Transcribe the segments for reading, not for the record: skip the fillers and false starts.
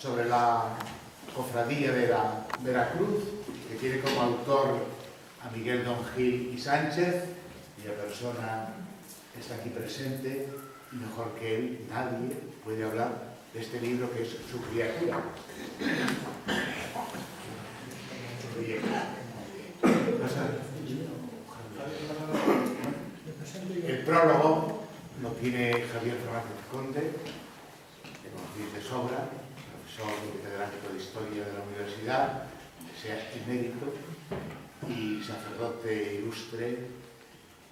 sobre la cofradía de la Veracruz, que tiene como autor a Miguel Don Gil y Sánchez, cuya persona está aquí presente, y mejor que él, nadie puede hablar de este libro que es su criatura. El prólogo lo tiene Javier Fernández Conde, que conocéis de sobra, profesor catedrático de Historia de la Universidad, sea emérito y sacerdote ilustre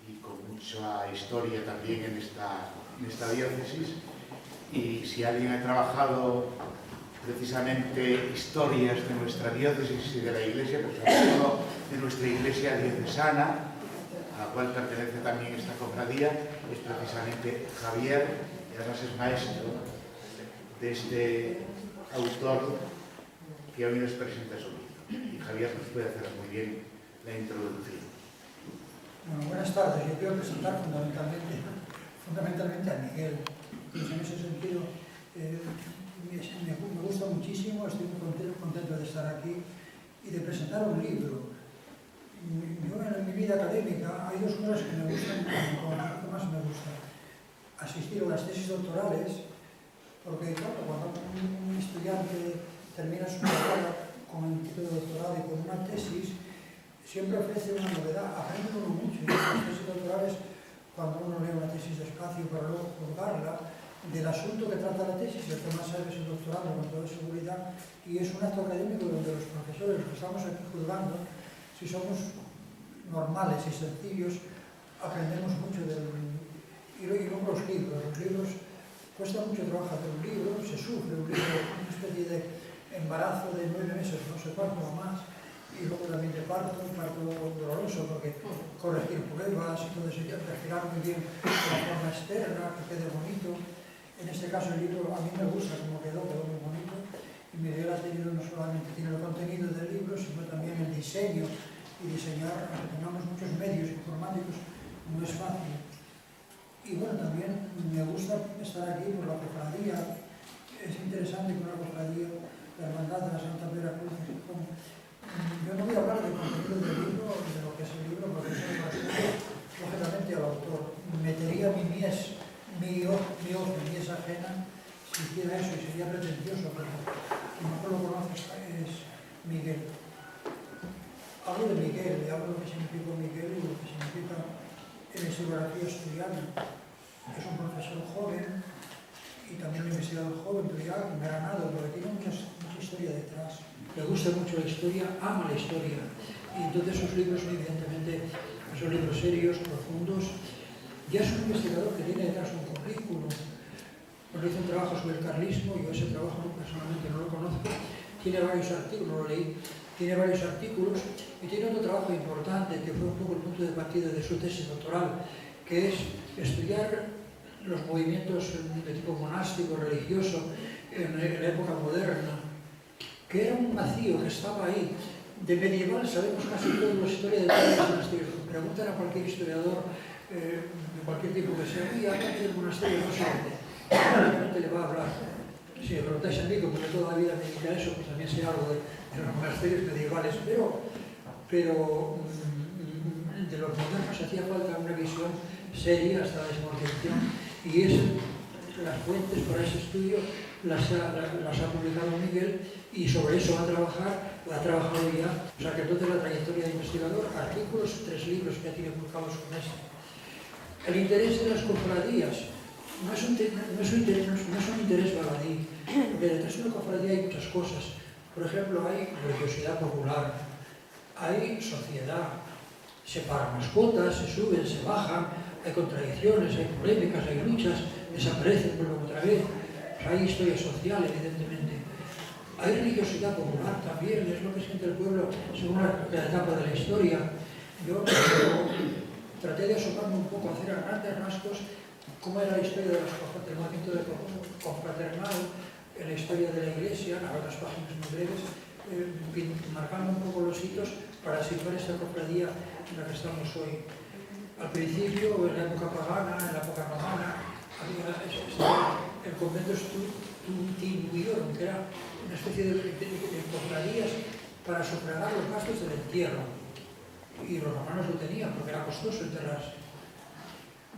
y con mucha historia también en esta diócesis. Y si alguien ha trabajado precisamente historias de nuestra diócesis y de la Iglesia, pues sobre todo de nuestra Iglesia diocesana, a la cual pertenece también esta cofradía, es precisamente Javier, y además es maestro de este autor que hoy nos presenta su libro. Y Javier nos puede hacer muy bien la introducción. Bueno, buenas tardes. Yo quiero presentar fundamentalmente a Miguel. Pues en ese sentido, me gusta muchísimo, estoy muy contento de estar aquí y de presentar un libro. Yo en mi vida académica hay dos cosas que me gustan, que más me gusta. Asistir a las tesis doctorales, porque claro, cuando un estudiante termina su carrera con el título de doctorado y con una tesis, siempre ofrece una novedad, aprende uno mucho. Y las tesis doctorales, cuando uno lee una tesis despacio para luego juzgarla, del asunto que trata la tesis, el que más sabe es el doctorado con toda seguridad, y es un acto académico donde los profesores, los que estamos aquí juzgando, si somos normales y sencillos, aprendemos mucho y luego los libros, cuesta mucho trabajo hacer un libro, se sufre un libro, una especie de embarazo de 9 meses, no sé cuánto o más, y luego también de parto doloroso, porque corregir pruebas y todo eso, respirar muy bien de la forma externa, que quede bonito. En este caso el libro a mí me gusta como quedó muy bonito, y Miguel ha tenido, no solamente tiene el contenido del libro, sino también el diseño, y diseñar, aunque tengamos muchos medios informáticos, no es fácil. Y bueno, también me gusta estar aquí por la cofradía. Es interesante que una cofradía, la Hermandad de la Santa Veracruz, yo no voy a hablar del contenido del libro, de lo que es el libro, porque eso es lógicamente al autor. Metería mi mies ajena si hiciera eso, y sería pretencioso, pero quien mejor lo conoce es Miguel. Hablo de Miguel, le hablo de lo que significó Miguel y lo que significa en la historiografía asturiana. Es un profesor joven y también un investigador joven, pero ya granado, porque tiene mucha historia detrás. Le gusta mucho la historia, ama la historia, y entonces sus libros, evidentemente, son libros serios, profundos. Ya es un investigador que tiene detrás un currículum, porque hizo un trabajo sobre el carlismo, yo ese trabajo personalmente no lo conozco, tiene varios artículos, lo leí, tiene varios artículos, y tiene otro trabajo importante, que fue un poco el punto de partida de su tesis doctoral, que es estudiar los movimientos de tipo monástico, religioso, en la época moderna, que era un vacío que estaba ahí. De medieval sabemos casi toda la historia de todos los monasterios. Preguntan a cualquier historiador de cualquier tipo que sea, y aparte del monasterio no sé, probablemente le va a hablar. Si me preguntáis a mí, como yo toda la vida me dedico a eso, pues también sé algo de los monasterios medievales, pero de los modernos hacía falta una visión seria hasta la desmoralización, y las fuentes para ese estudio las ha publicado Miguel, y sobre eso va a trabajar, lo ha trabajado ya. O sea que entonces la trayectoria de investigador, artículos, 3 libros que ya tiene publicados con este. El interés de las cofradías no es un interés baladí, porque detrás de una cofradía hay muchas cosas. Por ejemplo, hay religiosidad popular, hay sociedad, se pagan mascotas, se suben, se bajan, hay contradicciones, hay polémicas, hay luchas, desaparecen, vuelven otra vez. Hay historia social, evidentemente. Hay religiosidad popular también, es lo que siente el pueblo según la etapa de la historia. Yo traté de asomarme un poco, hacer a grandes rasgos cómo era la historia del movimiento confraternal, en la historia de la Iglesia, a otras páginas muy breves, marcando un poco los hitos para situar esta cofradía en la que estamos hoy. Al principio, en la época pagana, en la época romana, el convento Tuvieron, que era una especie de cofradías para sufragar los gastos del entierro. Y los romanos lo tenían porque era costoso enterrarse.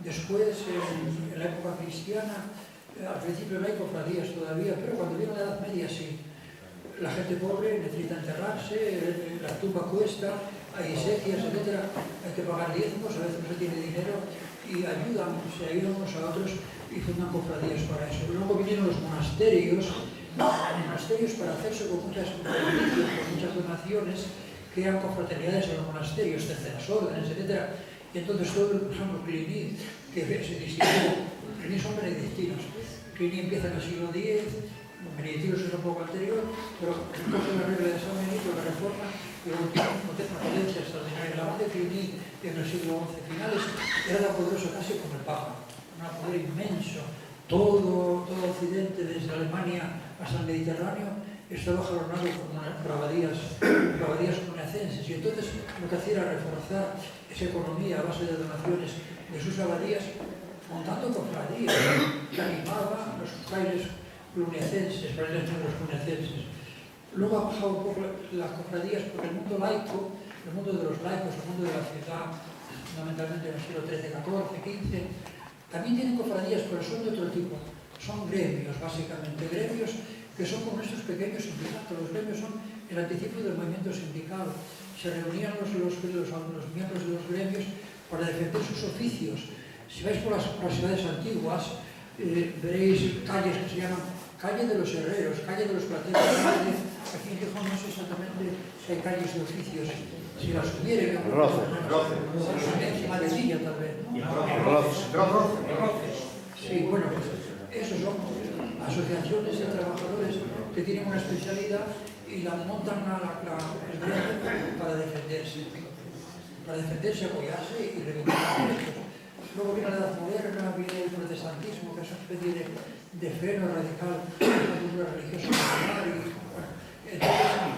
Después, en la época cristiana, al principio no hay cofradías todavía, pero cuando vino la Edad Media sí. La gente pobre necesita enterrarse, la tumba cuesta, hay exequias, etc. Hay que pagar diezmos, a veces no se tiene dinero y se ayudan unos a otros y fundan cofradías para eso. Luego vinieron los monasterios para hacerse con muchas donaciones, que eran confraternidades en los monasterios, terceras órdenes, etc. Y entonces todo, por ejemplo, Cluny, que se distinguió, Cluny son benedictinos. Cluny empieza en el siglo X, benedictinos es un poco anterior, pero recoge la regla de San Benito, la reforma, y luego tiene una potencia extraordinaria. La orden de Cluny en el siglo XI finales era tan poderoso casi como el Papa, un poder inmenso. Todo Occidente, desde Alemania hasta el Mediterráneo, estaba jalonado por abadías cluniacenses, y entonces lo que hacía era reforzar esa economía a base de donaciones de sus abadías, montando cofradías que animaban los frailes cluniacenses, frailes negros cluniacenses. Luego ha bajado un poco las cofradías porque el mundo laico, el mundo de los laicos, el mundo de la ciudad, fundamentalmente en el siglo XIII, XIV, XV, también tienen cofradías, pero son de otro tipo. Son gremios, básicamente, gremios que son como estos pequeños sindicatos. Los gremios son el anticipo del movimiento sindical. Se reunían los miembros de los gremios para defender sus oficios. Si vais por las ciudades antiguas, veréis calles que se llaman calle de los herreros, calle de los plateros. Aquí en Gijón no sé exactamente si hay calles de oficios. Si las hubiera, Madecilla tal vez, ¿no? Sí, bueno, pues esos son asociaciones de trabajadores que tienen una especialidad y la montan para defenderse, apoyarse y reivindicar derechos. Luego viene la Edad Moderna, viene el protestantismo, que es una especie de freno radical de la cultura religiosa popular,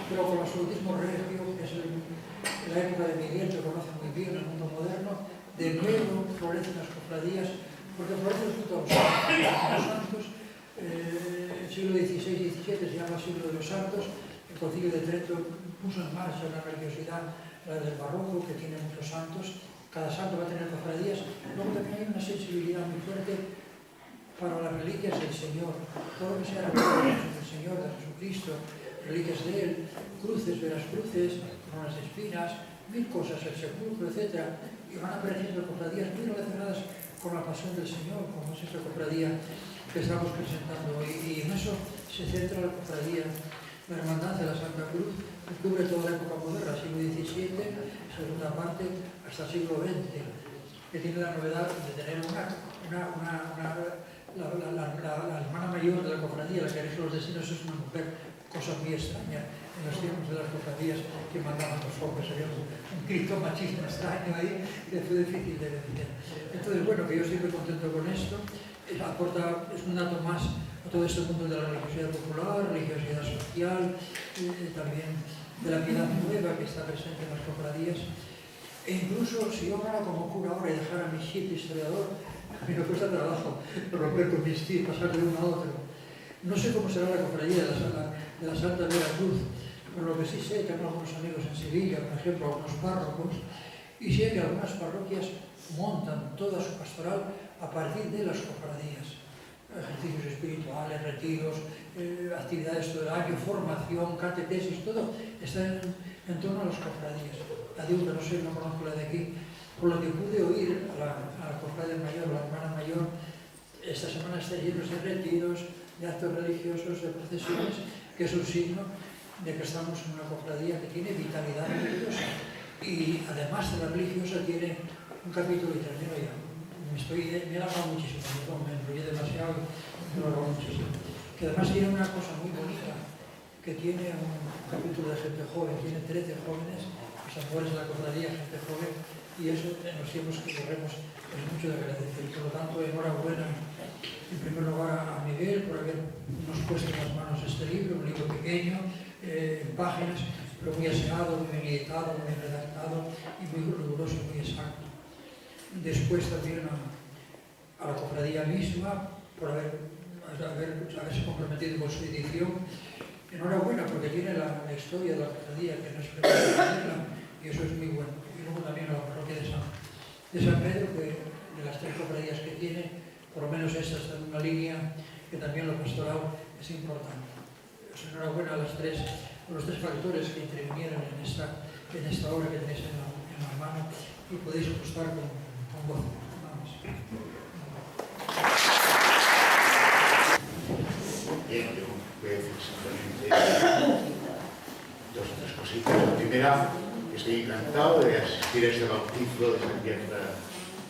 pero con el absolutismo regio, que es la época de Miguel, que conoce muy bien el mundo moderno, de nuevo florecen las cofradías, porque florecen junto a los santos. El siglo XVI y XVII se llama siglo de los santos. El Concilio de Trento puso en marcha una religiosidad, la del barroco, que tiene muchos santos. Cada santo va a tener cofradías. Luego también hay una sensibilidad muy fuerte para las reliquias del Señor. Todo lo que sea reliquias del Señor, de Jesucristo, reliquias de Él, cruces, veras cruces, coronas de espinas, mil cosas, el sepulcro, etc. Y van apareciendo cofradías muy relacionadas con la pasión del Señor, como es esta cofradía que estamos presentando hoy. Y en eso se centra la cofradía. La hermandad de la Santa Cruz que cubre toda la época moderna, siglo XVII, segunda parte, hasta el siglo XX, que tiene la novedad de tener la hermana mayor de la cofradía, la que rige los destinos, es una mujer, cosa muy extraña en los tiempos de las cofradías que mandaban los hombres. Había un grito machista extraño ahí que fue difícil de vencer. Entonces, bueno, que yo estoy muy contento con esto. Aporta, es un dato más a todo este mundo de la religiosidad popular, religiosidad social, también de la piedad nueva que está presente en las cofradías. E incluso si yo hablara como cura ahora y dejara mi chip historiador, a mí me cuesta trabajo romper con mis chips, pasar de uno a otro. No sé cómo será la cofradía de la Santa Veracruz, pero lo que sí sé, tengo algunos amigos en Sevilla, por ejemplo, algunos párrocos, y sé que algunas parroquias montan toda su pastoral a partir de las cofradías. Ejercicios espirituales, retiros, actividades todo el año, formación, catequesis, todo está en torno a las cofradías. La digo que no sé, no conozco la de aquí. Por lo que pude oír a la cofradía mayor, a la hermana mayor, esta semana está llenos de retiros, de actos religiosos, de procesiones, que es un signo de que estamos en una cofradía que tiene vitalidad religiosa. Y además de la religiosa tiene un capítulo, y termino ya. Me he alargado muchísimo, me enrollé demasiado, me he alargado muchísimo. Que además tiene una cosa muy bonita, que tiene un capítulo de gente joven, tiene 13 jóvenes, los amores de la cofradía, gente joven, y eso en los tiempos que corremos es mucho de agradecer. Por lo tanto, enhorabuena en primer lugar a Miguel por habernos puesto en las manos este libro, un libro pequeño, en páginas, pero muy aseado, muy bien editado, muy bien redactado y muy riguroso y muy exacto. Después también a la cofradía misma por haber haberse comprometido con su edición. Enhorabuena, porque tiene la historia de la cofradía, que no es frecuente tenerla, y eso es muy bueno. Y luego también la parroquia de San Pedro, que de las 3 cofradías que tiene, por lo menos esta está en una línea que también lo pastorado es importante. Pues enhorabuena a los 3 factores que intervinieron en esta obra que tenéis en la mano y podéis ajustar con gozo. Vamos. Bien, yo voy a decir simplemente 2 o 3 cositas. La primera, estoy encantado de asistir a este bautizo de esta tierra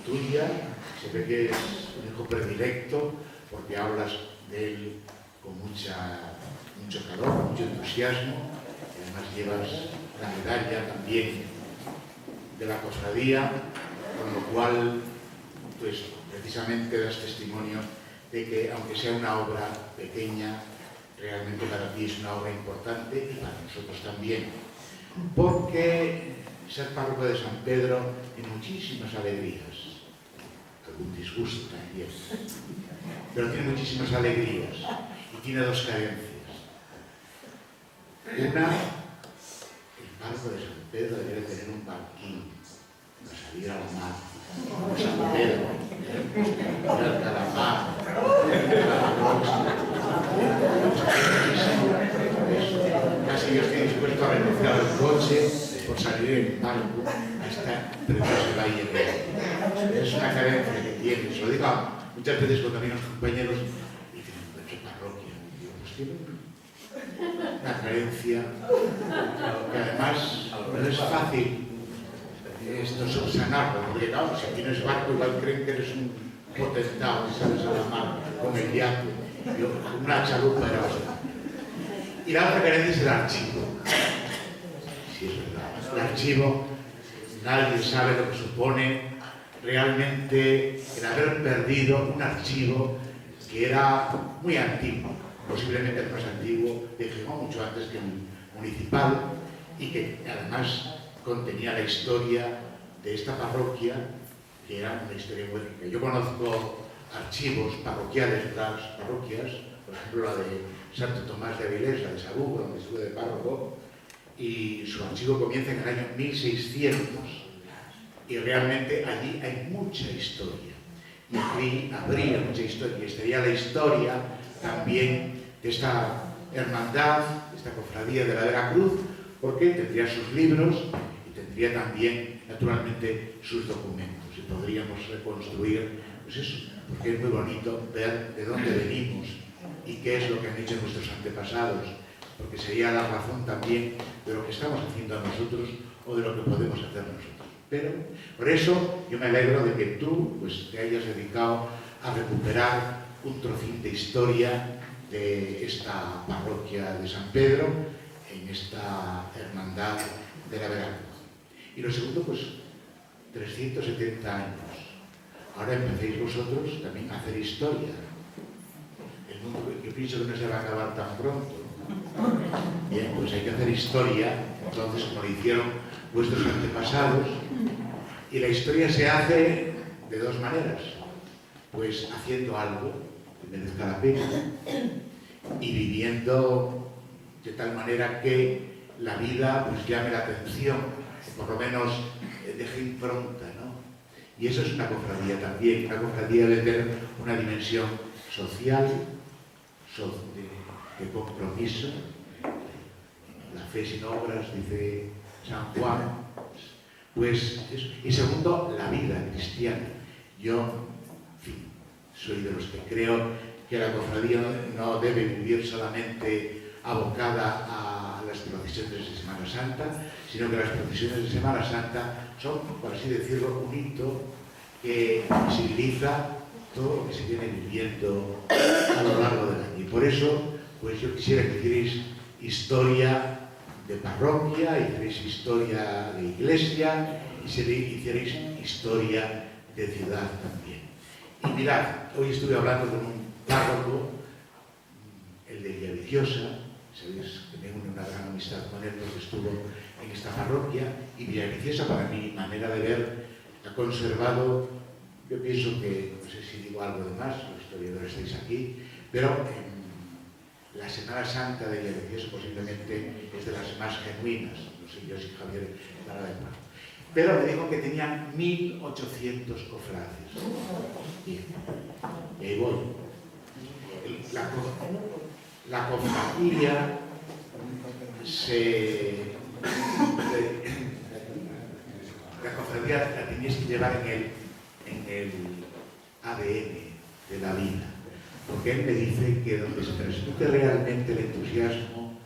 tuya. Se ve que es un hijo predilecto porque hablas de él con mucho calor, mucho entusiasmo. Y además llevas la medalla también de la cofradía, con lo cual, pues precisamente das testimonio de que, aunque sea una obra pequeña, realmente para ti es una obra importante y para nosotros también. Porque ser párroco de San Pedro tiene muchísimas alegrías, algún disgusto también, pero tiene muchísimas alegrías y tiene 2 carencias. Una, el párroco de San Pedro debería tener un barquín para salir a la mar, como San Pedro, ir al calamar, casi yo estoy dispuesto a renunciar al coche por salir en barco a esta preciosa valle real. Es una carencia que tiene, se lo digo muchas veces cuando vienen los compañeros y dicen, ¿qué parroquia? Y digo, pues tiene una carencia que además no es fácil esto subsanarlo, porque claro, si tienes barco igual creen que eres un potentado que sales a la mar con el yate. Yo, una chalupa era bastante. Y la otra carencia es el archivo. Sí, es verdad. El archivo, nadie sabe lo que supone realmente el haber perdido un archivo que era muy antiguo, posiblemente el más antiguo de Gijón, mucho antes que el municipal, y que además contenía la historia de esta parroquia, que era una historia muy rica. Yo conozco archivos parroquiales de las parroquias, por ejemplo la de Santo Tomás de Avilés, la de Sabugo, donde estuve de párroco, y su archivo comienza en el año 1600, y realmente allí hay mucha historia, y aquí habría mucha historia, y estaría la historia también de esta hermandad, de esta cofradía de la Veracruz, porque tendría sus libros y tendría también, naturalmente, sus documentos, y podríamos reconstruir, pues eso, porque es muy bonito ver de dónde venimos y qué es lo que han hecho nuestros antepasados, porque sería la razón también de lo que estamos haciendo nosotros o de lo que podemos hacer nosotros. Pero, por eso, yo me alegro de que tú pues, te hayas dedicado a recuperar un trocín de historia de esta parroquia de San Pedro, en esta hermandad de la Veracruz. Y lo segundo, pues, 370 años. Ahora empecéis vosotros también a hacer historia. El mundo, yo pienso que no se va a acabar tan pronto. Bien, pues hay que hacer historia, entonces, como lo hicieron vuestros antepasados, y la historia se hace de 2 maneras. Pues haciendo algo que merezca la pena y viviendo de tal manera que la vida pues llame la atención, por lo menos deje impronta, ¿no? Y eso es una cofradía también. Una cofradía debe tener una dimensión social, de compromiso. La fe sin obras, dice San Juan. Pues eso. Y segundo, la vida cristiana. Yo, en fin, soy de los que creo que la cofradía no debe vivir solamente abocada a las procesiones de Semana Santa, sino que las procesiones de Semana Santa son, por así decirlo, un hito que visibiliza todo lo que se viene viviendo a lo largo del año. Y por eso, pues yo quisiera que hicierais historia de parroquia, hicierais historia de iglesia, y hicierais historia de ciudad también. Y mirad, hoy estuve hablando con un párroco, el de Villaviciosa, sabéis que tengo una gran amistad con él porque estuvo en esta parroquia, y Villaviciosa, para mi manera de ver, ha conservado, yo pienso que, no sé si digo algo de más, los historiadores estáis aquí, Pero la Semana Santa de Villaviciosa posiblemente es de las más genuinas, no sé yo si Javier estará de acuerdo. Pero me dijo que tenían 1800 cofrades. Y ahí voy. La cofradía la cofradía la tenías que llevar en el ADN de la vida. Porque él me dice que donde se transmite realmente el entusiasmo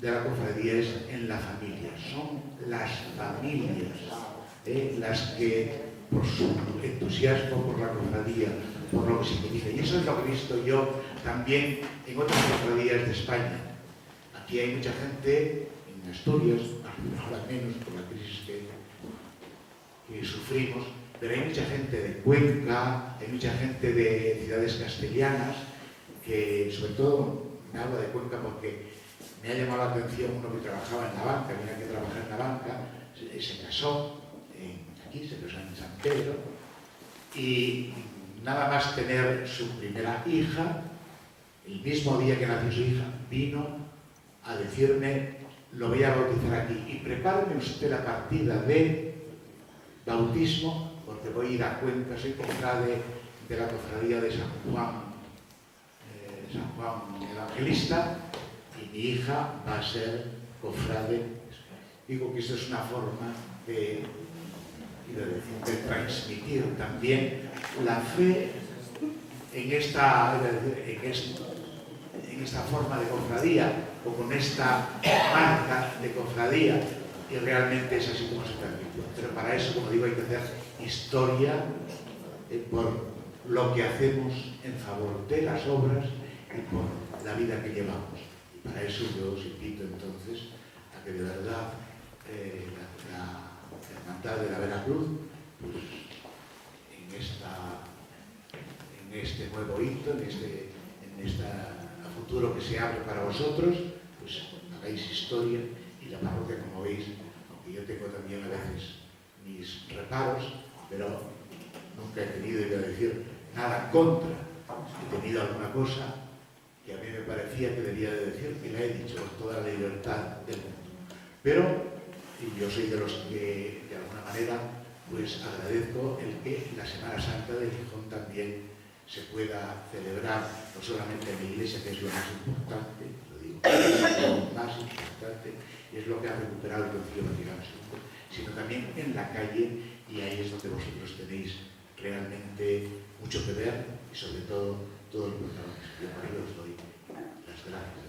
de la cofradía es en la familia. Son las familias las que, por su entusiasmo por la cofradía, por lo que significa. Y eso es lo que he visto yo también en otras cofradías de España. Aquí hay mucha gente, en Asturias, ahora menos por la crisis que sufrimos, pero hay mucha gente de Cuenca, hay mucha gente de ciudades castellanas, que sobre todo me habla de Cuenca porque me ha llamado la atención uno que trabajaba en la banca, mira que trabajar en la banca, se casó, aquí se casó en San Pedro, y nada más tener su primera hija, el mismo día que nació su hija, vino a decirme, lo voy a bautizar aquí, y prepáreme usted la partida de bautismo, porque voy a ir a Cuenca, soy cofrade de la cofradía de San Juan Evangelista, y mi hija va a ser cofrade. Digo que eso es una forma de transmitir también la fe en esta forma de cofradía, o con esta marca de cofradía, y realmente es así como se transmite. Pero para eso, como digo, hay que hacer historia por lo que hacemos en favor de las obras y por la vida que llevamos. Y para eso yo os invito entonces a que de verdad la Hermandad de la Veracruz, pues, en este nuevo hito, en este futuro que se abre para vosotros, pues hagáis historia. Y la parroquia, como veis, aunque yo tengo también a veces mis reparos, pero nunca he tenido, iba a decir, nada contra. He tenido alguna cosa que a mí me parecía que debía de decir, y la he dicho con toda la libertad del mundo. Pero yo soy de los que, de alguna manera, pues agradezco el que la Semana Santa de Gijón también se pueda celebrar, no solamente en la iglesia, que es lo más importante, lo digo, es lo más importante, y es lo que ha recuperado el Concilio Vaticano II, sino también en la calle, y ahí es donde vosotros tenéis realmente mucho que ver, y sobre todo el protagonismo. Yo por ello os doy las gracias.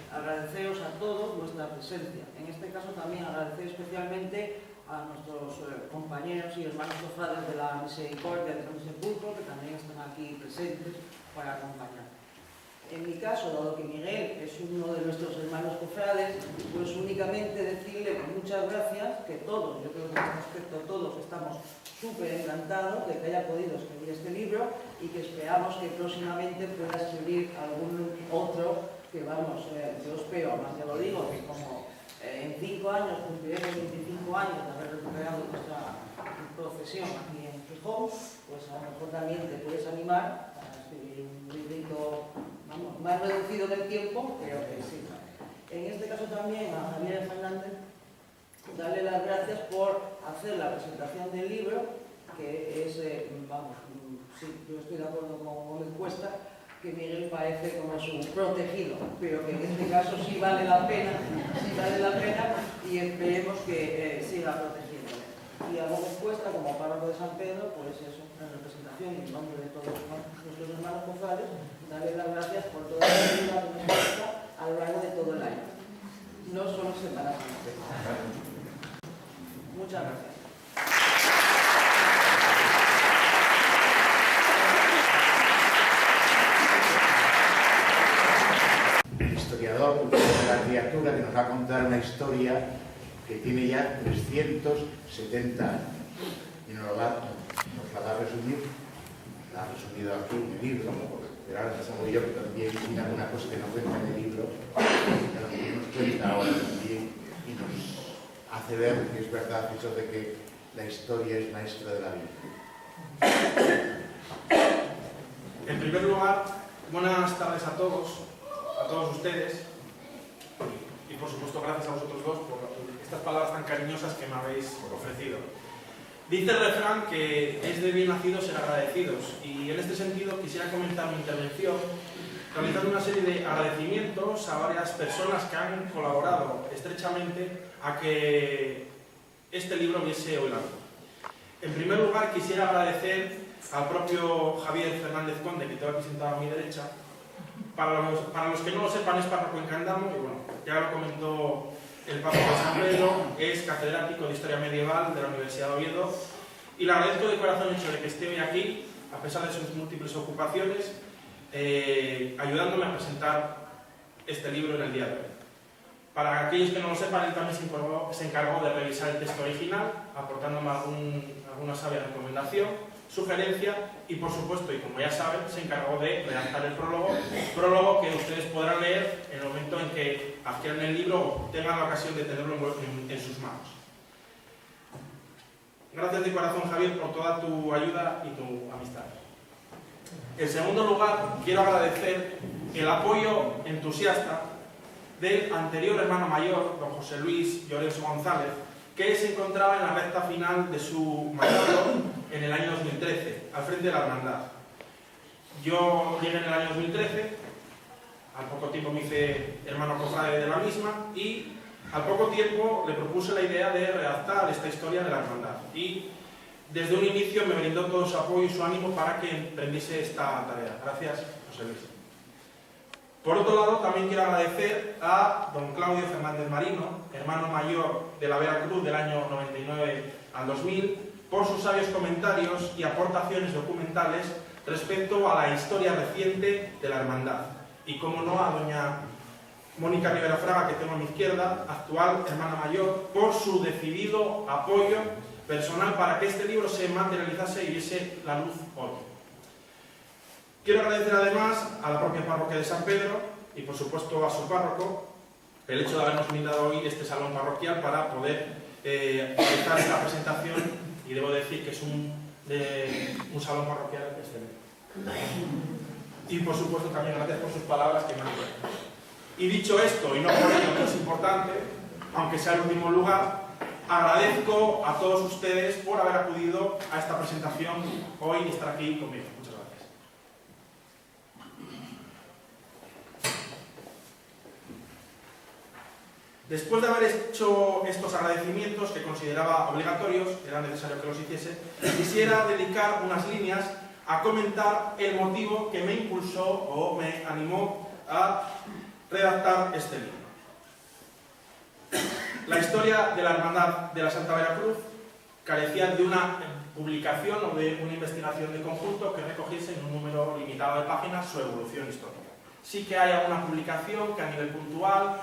Agradeceros a todos vuestra presencia. En este caso también agradecer especialmente a nuestros compañeros y hermanos cofrades de la Misericordia de San Sepulcro, que también están aquí presentes para acompañar. En mi caso, dado que Miguel es uno de nuestros hermanos cofrades, pues únicamente decirle muchas gracias, que todos, yo creo que en este aspecto todos estamos súper encantados de que haya podido escribir este libro, y que esperamos que próximamente pueda escribir algún otro que, vamos, yo espero, más ya lo digo, que como en 5 años cumpliremos 25 años de haber recuperado nuestra profesión aquí en Gijón, pues a lo mejor también te puedes animar a escribir un librito, vamos, más reducido en el tiempo, pero que sí. En este caso también a Javier Fernández darle las gracias por hacer la presentación del libro, que es, vamos, sí, yo estoy de acuerdo con la encuesta, que Miguel parece como su protegido, pero que en este caso sí vale la pena, y esperemos que siga protegido. Y a la encuesta, como párroco de San Pedro, pues eso, en representación y en nombre de todos nuestros hermanos cofrades, darle las gracias por toda la ayuda que nos presta a lo largo de todo el año, no solo Semana Santa. Muchas gracias. De la criatura, que nos va a contar una historia que tiene ya 370 años y nos la va a resumir, la ha resumido aquí en el libro, pero ahora pasamos yo que también tiene alguna cosa que no cuenta en el libro, que nos cuenta ahora también y nos hace ver que es verdad eso de que la historia es maestra de la vida. En primer lugar, buenas tardes a todos ustedes, y por supuesto gracias a vosotros dos por estas palabras tan cariñosas que me habéis ofrecido. Dice el refrán que es de bien nacidos ser agradecidos, y en este sentido quisiera comenzar mi intervención realizando una serie de agradecimientos a varias personas que han colaborado estrechamente a que este libro viese hoy la luz. En primer lugar, quisiera agradecer al propio Javier Fernández Conde, que tengo aquí sentado a mi derecha. Para los que no lo sepan, es párroco en Candamo, y bueno, ya lo comentó el párroco de San Pedro, es catedrático de Historia Medieval de la Universidad de Oviedo, y le agradezco de corazón el hecho de que esté hoy aquí, a pesar de sus múltiples ocupaciones, ayudándome a presentar este libro en el día de hoy. Para aquellos que no lo sepan, él también se encargó de revisar el texto original, aportándome alguna sabia recomendación, sugerencia, y por supuesto, y como ya saben, se encargó de redactar el prólogo que ustedes podrán leer en el momento en que adquieran el libro o tengan la ocasión de tenerlo en sus manos. Gracias de corazón, Javier, por toda tu ayuda y tu amistad. En segundo lugar, quiero agradecer el apoyo entusiasta del anterior hermano mayor, don José Luis Llorenzo González, que se encontraba en la recta final de su mandato en el año 2013, al frente de la hermandad. Yo llegué en el año 2013, al poco tiempo me hice hermano cofrade de la misma, y al poco tiempo le propuse la idea de redactar esta historia de la hermandad. Y desde un inicio me brindó todo su apoyo y su ánimo para que emprendiese esta tarea. Gracias, José Luis. Por otro lado, también quiero agradecer a don Claudio Fernández Marino, hermano mayor de la Veracruz del año 99 al 2000, por sus sabios comentarios y aportaciones documentales respecto a la historia reciente de la hermandad. Y como no, a doña Mónica Rivera Fraga, que tengo a mi izquierda, actual hermana mayor, por su decidido apoyo personal para que este libro se materializase y viese la luz hoy. Quiero agradecer además a la propia parroquia de San Pedro y por supuesto a su párroco el hecho de habernos brindado hoy este salón parroquial para poder realizar esta presentación, y debo decir que es un salón parroquial excelente. Y por supuesto también gracias por sus palabras que me han dicho. Y dicho esto, y no por ello menos importante, aunque sea el último lugar, agradezco a todos ustedes por haber acudido a esta presentación hoy y estar aquí conmigo. Muchas gracias. Después de haber hecho estos agradecimientos que consideraba obligatorios, era necesario que los hiciese, quisiera dedicar unas líneas a comentar el motivo que me impulsó o me animó a redactar este libro. La historia de la Hermandad de la Santa Veracruz carecía de una publicación o de una investigación de conjunto que recogiese en un número limitado de páginas su evolución histórica. Sí que hay alguna publicación que a nivel puntual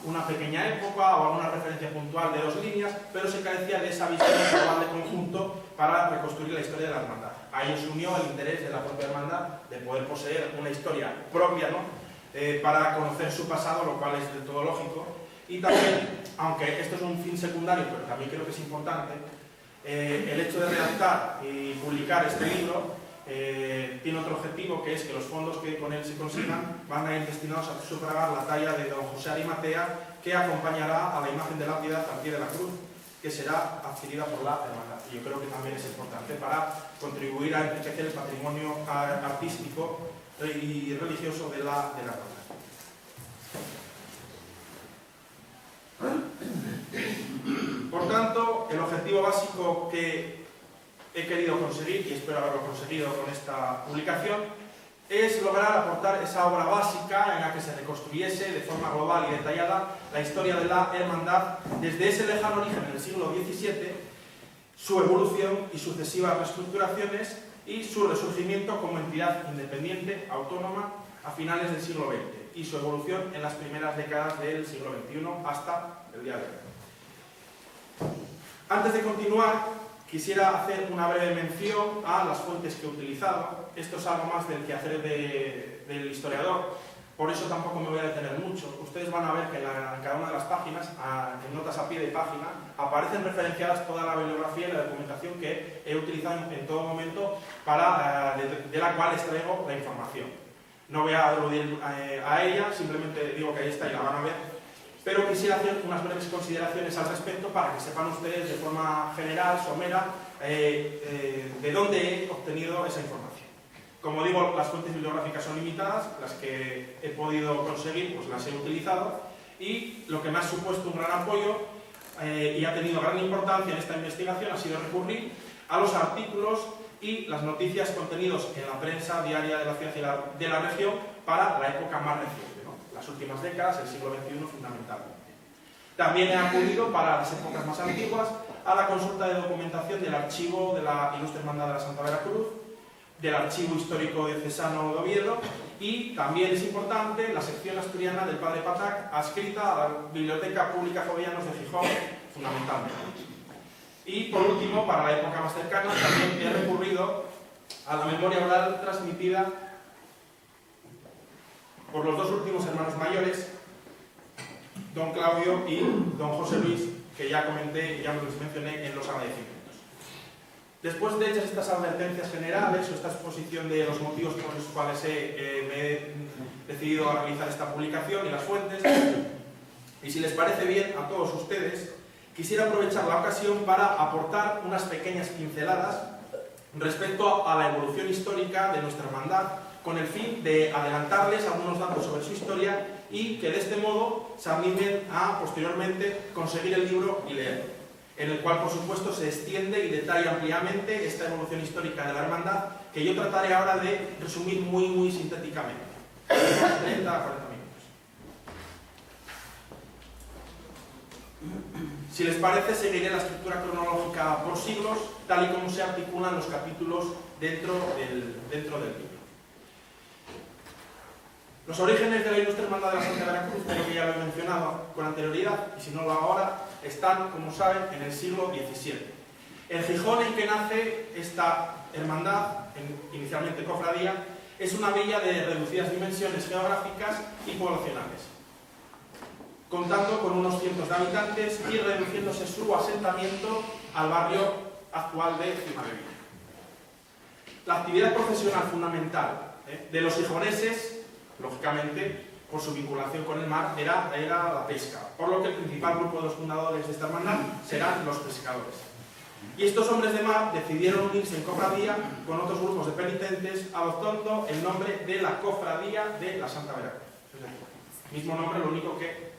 una pequeña época o alguna referencia puntual de 2 líneas, pero se carecía de esa visión global de conjunto para reconstruir la historia de la hermandad. A ello se unió el interés de la propia hermandad de poder poseer una historia propia, ¿no? Para conocer su pasado, lo cual es del todo lógico. Y también, aunque esto es un fin secundario, pero también creo que es importante, el hecho de redactar y publicar este libro tiene otro objetivo, que es que los fondos que con él se consigan van a ir destinados a sufragar la talla de don José Arimatea, que acompañará a la imagen de la piedad al pie de la cruz, que será adquirida por la hermandad. Y yo creo que también es importante para contribuir a enriquecer el patrimonio artístico y religioso de la hermandad. Por tanto, el objetivo básico que he querido conseguir, y espero haberlo conseguido con esta publicación, es lograr aportar esa obra básica en la que se reconstruyese de forma global y detallada la historia de la hermandad desde ese lejano origen en el siglo XVII, su evolución y sucesivas reestructuraciones y su resurgimiento como entidad independiente, autónoma, a finales del siglo XX y su evolución en las primeras décadas del siglo XXI hasta el día de hoy. Antes de continuar, quisiera hacer una breve mención a las fuentes que he utilizado. Esto es algo más del quehacer del historiador, por eso tampoco me voy a detener mucho. Ustedes van a ver que en cada una de las páginas, en notas a pie de página, aparecen referenciadas toda la bibliografía y la documentación que he utilizado en todo momento de la cual extraigo la información. No voy a aludir a ella, simplemente digo que ahí está y la van a ver. Pero quisiera hacer unas breves consideraciones al respecto para que sepan ustedes de forma general, somera, de dónde he obtenido esa información. Como digo, las fuentes bibliográficas son limitadas, las que he podido conseguir pues las he utilizado, y lo que me ha supuesto un gran apoyo y ha tenido gran importancia en esta investigación ha sido recurrir a los artículos y las noticias contenidos en la prensa diaria de la ciudad y de la región para la época más reciente, ¿no? Las últimas décadas, el siglo XXI fundamentalmente. También he acudido para las épocas más antiguas a la consulta de documentación del archivo de la Ilustre Hermandad de la Santa Veracruz, del Archivo Histórico Diocesano de Oviedo, y también es importante la sección asturiana del Padre Patac, adscrita a la Biblioteca Pública Jovellanos de Gijón, fundamentalmente. Y por último, para la época más cercana, también he recurrido a la memoria oral transmitida por los dos últimos hermanos mayores, don Claudio y don José Luis, que ya comenté y ya los mencioné en los agradecimientos. Después de hechas estas advertencias generales o esta exposición de los motivos por los cuales me he decidido a realizar esta publicación y las fuentes, y si les parece bien a todos ustedes, quisiera aprovechar la ocasión para aportar unas pequeñas pinceladas respecto a la evolución histórica de nuestra hermandad, con el fin de adelantarles algunos datos sobre su historia y que de este modo se animen a posteriormente conseguir el libro y leerlo, en el cual por supuesto se extiende y detalla ampliamente esta evolución histórica de la hermandad, que yo trataré ahora de resumir muy sintéticamente, unos 30 a 40 minutos. Si les parece, seguiré la estructura cronológica por siglos, tal y como se articulan los capítulos dentro del libro. Los orígenes de la Ilustre Hermandad de la Santa Veracruz, creo que ya lo he mencionado con anterioridad, y si no lo hago ahora, están, como saben, en el siglo XVII. El Gijón en que nace esta hermandad, inicialmente cofradía, es una villa de reducidas dimensiones geográficas y poblacionales, contando con unos cientos de habitantes y reduciéndose su asentamiento al barrio actual de Cimavilla. La actividad profesional fundamental de los gijoneses, lógicamente, por su vinculación con el mar, era la pesca, por lo que el principal grupo de los fundadores de esta hermandad serán los pescadores. Y estos hombres de mar decidieron unirse en cofradía con otros grupos de penitentes, adoptando el nombre de la Cofradía de la Santa Veracruz. Es decir, mismo nombre, lo único que,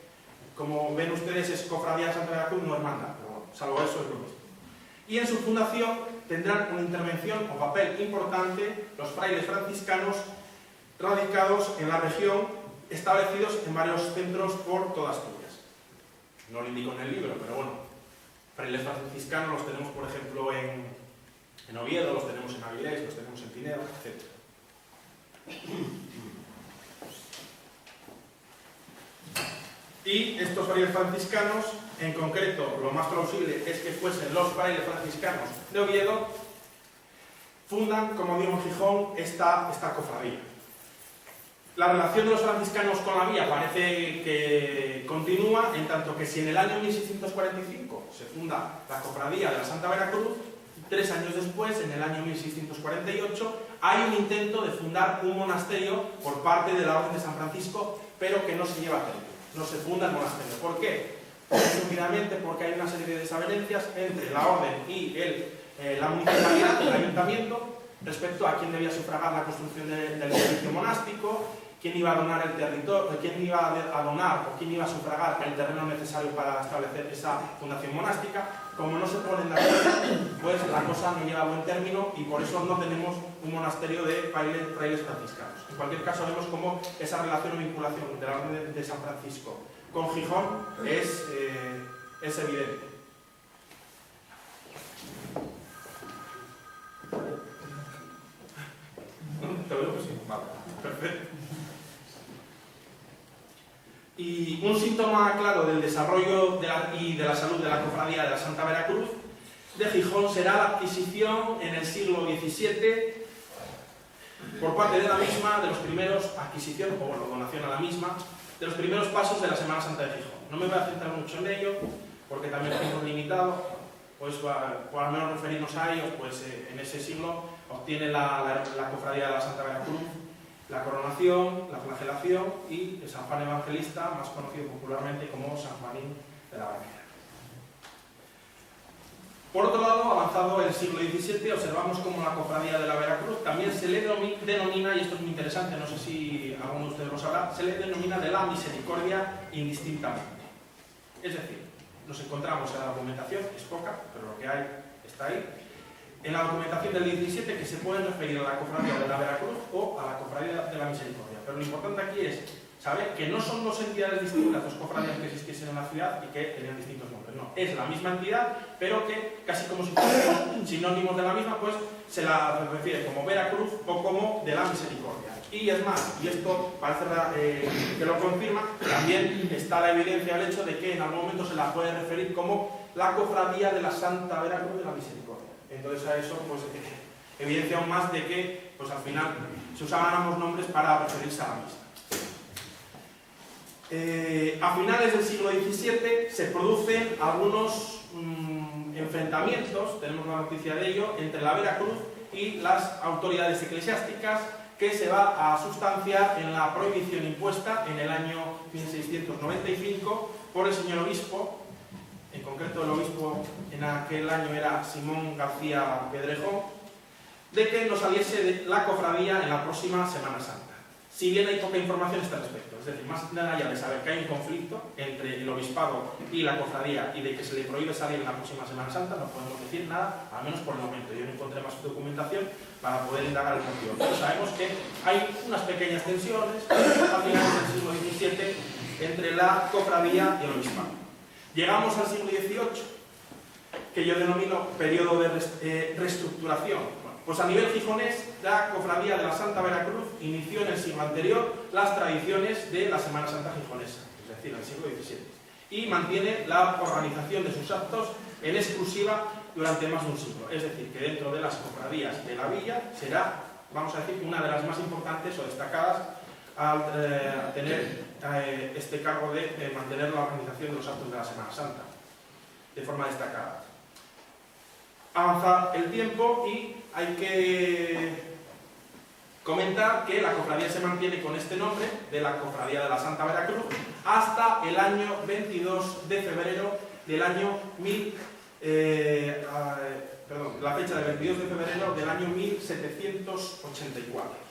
como ven ustedes, es Cofradía de Santa Veracruz, no hermandad, pero bueno, salvo eso es lo mismo. Y en su fundación tendrán una intervención o papel importante los frailes franciscanos radicados en la región, establecidos en varios centros por toda Asturias. No lo indico en el libro, pero bueno, frailes franciscanos los tenemos, por ejemplo, en Oviedo, los tenemos en Avilés, los tenemos en Pinedo, etc. Y estos frailes franciscanos, en concreto, lo más plausible es que fuesen los frailes franciscanos de Oviedo, fundan, como digo, en Gijón, esta cofradía. La relación de los franciscanos con la villa parece que continúa, en tanto que si en el año 1645 se funda la Cofradía de la Santa Veracruz, 3 años después, en el año 1648, hay un intento de fundar un monasterio por parte de la Orden de San Francisco, pero que no se lleva a término, no se funda el monasterio. ¿Por qué? Resumidamente, porque hay una serie de desavenencias entre la Orden y la municipalidad, el ayuntamiento, respecto a quién debía sufragar la construcción del edificio monástico, quién iba a donar el territorio, quién iba a donar o quién iba a sufragar el terreno necesario para establecer esa fundación monástica. Como no se ponen de acuerdo, pues la cosa no llega a buen término y por eso no tenemos un monasterio de frailes franciscanos. En cualquier caso, vemos cómo esa relación o vinculación de la Orden de San Francisco con Gijón es evidente. ¿Te veo que sí? Vale, perfecto. Y un síntoma claro del desarrollo y de la salud de la Cofradía de la Santa Veracruz de Gijón será la adquisición en el siglo XVII por parte de la misma de los primeros adquisición o bueno, donación a la misma de los primeros pasos de la Semana Santa de Gijón. No me voy a centrar mucho en ello porque también tenemos limitado, pues por al menos referirnos a ellos, pues en ese siglo obtiene la cofradía de la Santa Veracruz la coronación, la flagelación y el San Juan Evangelista, más conocido popularmente como San Juanín de la Barquera. Por otro lado, avanzado el siglo XVII, observamos como la cofradía de la Veracruz también se le denomina, y esto es muy interesante, no sé si alguno de ustedes lo sabrá, se le denomina de la misericordia indistintamente. Es decir, nos encontramos en la documentación, es poca, pero lo que hay está ahí, en la documentación del 17 que se puede referir a la cofradía de la Veracruz o a la cofradía de la Misericordia. Pero lo importante aquí es saber que no son dos entidades distintas, dos cofradías que existiesen en la ciudad y que tenían distintos nombres. No, es la misma entidad, pero que casi como si fueran sinónimos de la misma, pues se la refiere como Veracruz o como de la Misericordia. Y es más, y esto parece que lo confirma, también está la evidencia del hecho de que en algún momento se la puede referir como la cofradía de la Santa Veracruz de la Misericordia. Entonces a eso pues evidencia aún más de que pues al final se usaban ambos nombres para referirse a la misma. A finales del siglo XVII se producen algunos enfrentamientos, tenemos la noticia de ello, entre la Veracruz y las autoridades eclesiásticas, que se va a sustanciar en la prohibición impuesta en el año 1695 por el señor obispo. En concreto, el obispo en aquel año era Simón García Pedrejón, de que no saliese de la cofradía en la próxima Semana Santa. Si bien hay poca información a este respecto, es decir, más nada ya de saber que hay un conflicto entre el obispado y la cofradía y de que se le prohíbe salir en la próxima Semana Santa, no podemos decir nada, al menos por el momento. Yo no encontré más documentación para poder indagar el motivo. Pero sabemos que hay unas pequeñas tensiones a finales del siglo XVII entre la cofradía y el obispado. Llegamos al siglo XVIII, que yo denomino periodo de reestructuración. Bueno, pues a nivel gijonés, la cofradía de la Santa Veracruz inició en el siglo anterior las tradiciones de la Semana Santa gijonesa, es decir, en el siglo XVII, y mantiene la organización de sus actos en exclusiva durante más de un siglo. Es decir, que dentro de las cofradías de la villa será, vamos a decir, una de las más importantes o destacadas al tener este cargo de mantener la organización de los actos de la Semana Santa de forma destacada. Avanza el tiempo y hay que comentar que la cofradía se mantiene con este nombre de la Cofradía de la Santa Veracruz hasta el año 22 de febrero del año la fecha del 22 de febrero del año 1784.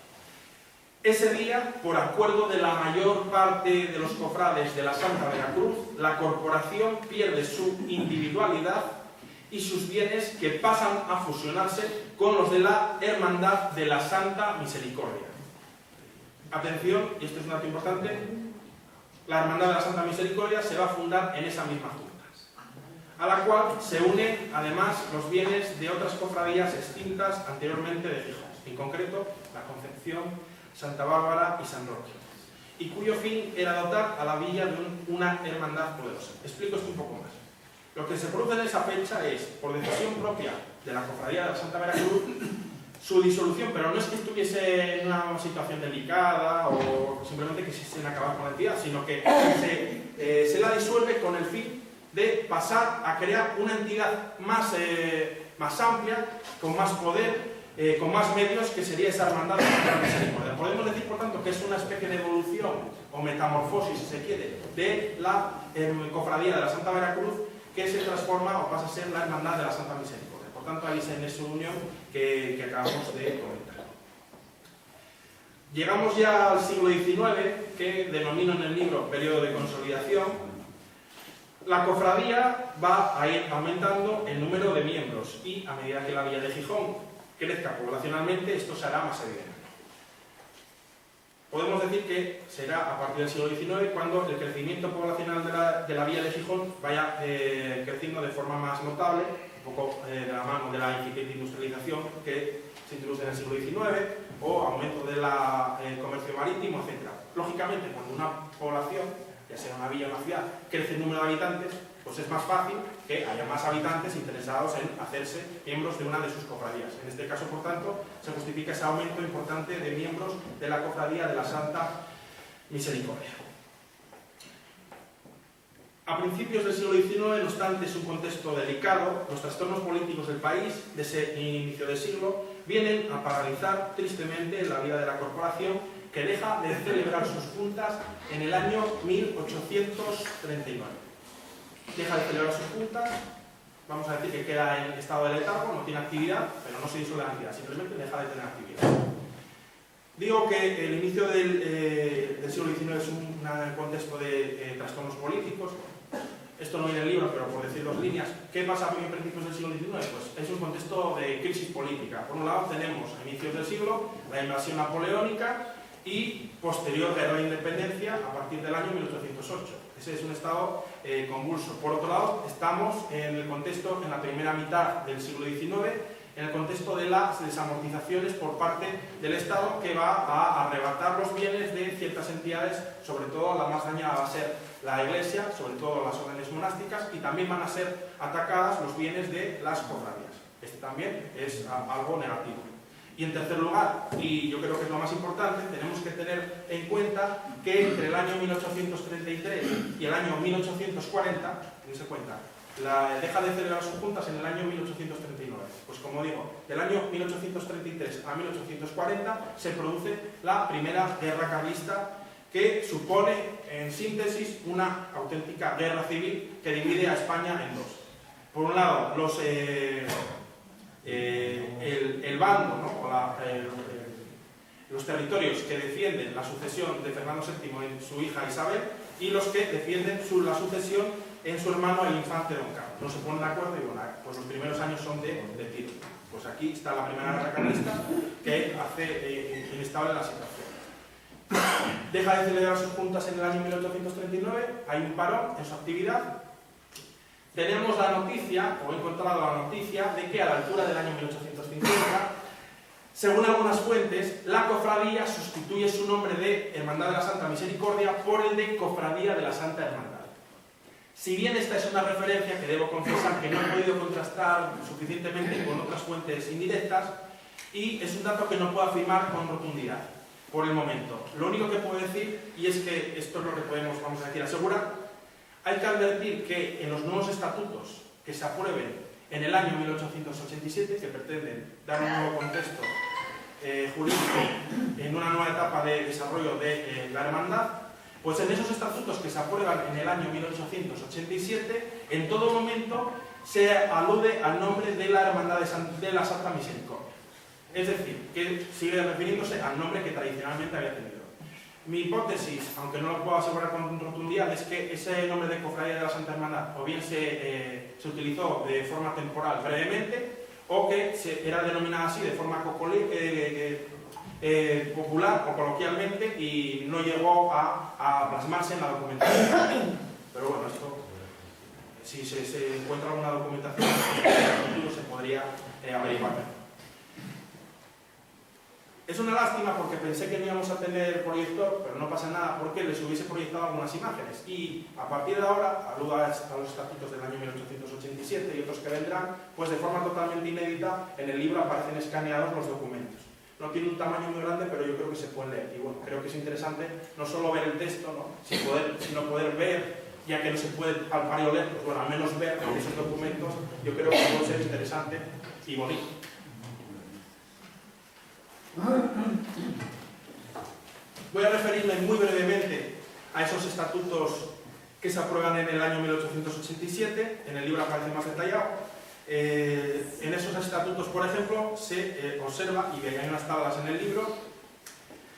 Ese día, por acuerdo de la mayor parte de los cofrades de la Santa Veracruz, la corporación pierde su individualidad y sus bienes que pasan a fusionarse con los de la Hermandad de la Santa Misericordia. Atención, y esto es un dato importante, la Hermandad de la Santa Misericordia se va a fundar en esa misma junta, a la cual se unen además los bienes de otras cofradías extintas anteriormente de Gijón, en concreto la Concepción, Santa Bárbara y San Roque, y cuyo fin era dotar a la villa de una hermandad poderosa. Explico esto un poco más. Lo que se produce en esa fecha es, por decisión propia de la Cofradía de la Santa Veracruz, su disolución, pero no es que estuviese en una situación delicada o simplemente que quisiesen acabar con la entidad, sino que se la disuelve con el fin de pasar a crear una entidad más amplia, con más poder, con más medios, que sería esa hermandad de la Misericordia. Podemos decir, por tanto, que es una especie de evolución o metamorfosis, si se quiere, de la cofradía de la Santa Veracruz, que se transforma o pasa a ser la hermandad de la Santa Misericordia. Por tanto, ahí es en esa unión que acabamos de comentar. Llegamos ya al siglo XIX, que denomino en el libro periodo de consolidación. La cofradía va a ir aumentando el número de miembros y a medida que la villa de Gijón crezca poblacionalmente, esto se hará más evidente. Podemos decir que será a partir del siglo XIX cuando el crecimiento poblacional de la villa de Gijón vaya creciendo de forma más notable, un poco de la mano de la incipiente industrialización que se introduce en el siglo XIX, o aumento del comercio marítimo, etc. Lógicamente, cuando una población, ya sea una villa o una ciudad, crece el número de habitantes, pues es más fácil que haya más habitantes interesados en hacerse miembros de una de sus cofradías. En este caso, por tanto, se justifica ese aumento importante de miembros de la cofradía de la Santa Misericordia. A principios del siglo XIX, no obstante, es un contexto delicado. Los trastornos políticos del país de ese inicio de siglo vienen a paralizar tristemente la vida de la corporación, que deja de celebrar sus juntas en el año 1839. Deja de celebrar sus juntas, vamos a decir que queda en estado de letargo, no tiene actividad, pero no se disuelve la entidad, simplemente deja de tener actividad. Digo que el inicio del siglo XIX es un contexto de trastornos políticos. Esto no viene en el libro, pero por decir dos líneas. ¿Qué pasa a principios del siglo XIX? Pues es un contexto de crisis política. Por un lado tenemos a inicios del siglo la invasión napoleónica y posterior guerra de independencia a partir del año 1808. Ese es un estado convulso. Por otro lado, estamos en el contexto, en la primera mitad del siglo XIX, en el contexto de las desamortizaciones por parte del Estado, que va a arrebatar los bienes de ciertas entidades, sobre todo la más dañada va a ser la Iglesia, sobre todo las órdenes monásticas, y también van a ser atacadas los bienes de las cofradías. Este también es algo negativo. Y en tercer lugar, y yo creo que es lo más importante, tenemos que tener en cuenta que entre el año 1833 y el año 1840, tense cuenta, deja de celebrar sus juntas en el año 1839. Pues como digo, del año 1833 a 1840 se produce la primera guerra carlista, que supone, en síntesis, una auténtica guerra civil que divide a España en dos. Por un lado, el bando, ¿no? Los territorios que defienden la sucesión de Fernando VII en su hija Isabel, y los que defienden la sucesión en su hermano el infante Don Carlos. No se ponen de acuerdo y bueno, pues los primeros años son de tiro. Pues aquí está la primera guerra carlista, que hace inestable la situación. Deja de celebrar sus juntas en el año 1839, hay un parón en su actividad. Tenemos la noticia, o he encontrado la noticia, de que a la altura del año 1850, según algunas fuentes, la cofradía sustituye su nombre de Hermandad de la Santa Misericordia por el de Cofradía de la Santa Hermandad. Si bien esta es una referencia que debo confesar que no he podido contrastar suficientemente con otras fuentes indirectas, y es un dato que no puedo afirmar con rotundidad por el momento. Lo único que puedo decir, y es que esto es lo que podemos, vamos a decir, asegurar, hay que advertir que en los nuevos estatutos que se aprueben en el año 1887, que pretenden dar un nuevo contexto jurídico en una nueva etapa de desarrollo de la hermandad, pues en esos estatutos que se aprueban en el año 1887, en todo momento se alude al nombre de la Hermandad de la Santa Misericordia. Es decir, que sigue refiriéndose al nombre que tradicionalmente había tenido. Mi hipótesis, aunque no lo puedo asegurar con rotundidad, es que ese nombre de Cofradía de la Santa Hermandad o bien se utilizó de forma temporal brevemente, o que era denominada así de forma popular o coloquialmente, y no llegó a plasmarse en la documentación. Pero bueno, esto, si se encuentra alguna documentación en el futuro, se podría averiguar. Es una lástima porque pensé que no íbamos a tener proyector, pero no pasa nada porque les hubiese proyectado algunas imágenes. Y a partir de ahora, aludo a los estatutos del año 1887 y otros que vendrán, pues de forma totalmente inédita en el libro aparecen escaneados los documentos. No tiene un tamaño muy grande, pero yo creo que se pueden leer. Y bueno, creo que es interesante no solo ver el texto, ¿no? sino poder ver, ya que no se puede palpar y oler, pues bueno, al menos ver esos documentos. Yo creo que puede ser interesante y bonito. Voy a referirme muy brevemente a esos estatutos que se aprueban en el año 1887, en el libro aparece más detallado. En esos estatutos, por ejemplo, se observa, y hay unas tablas en el libro,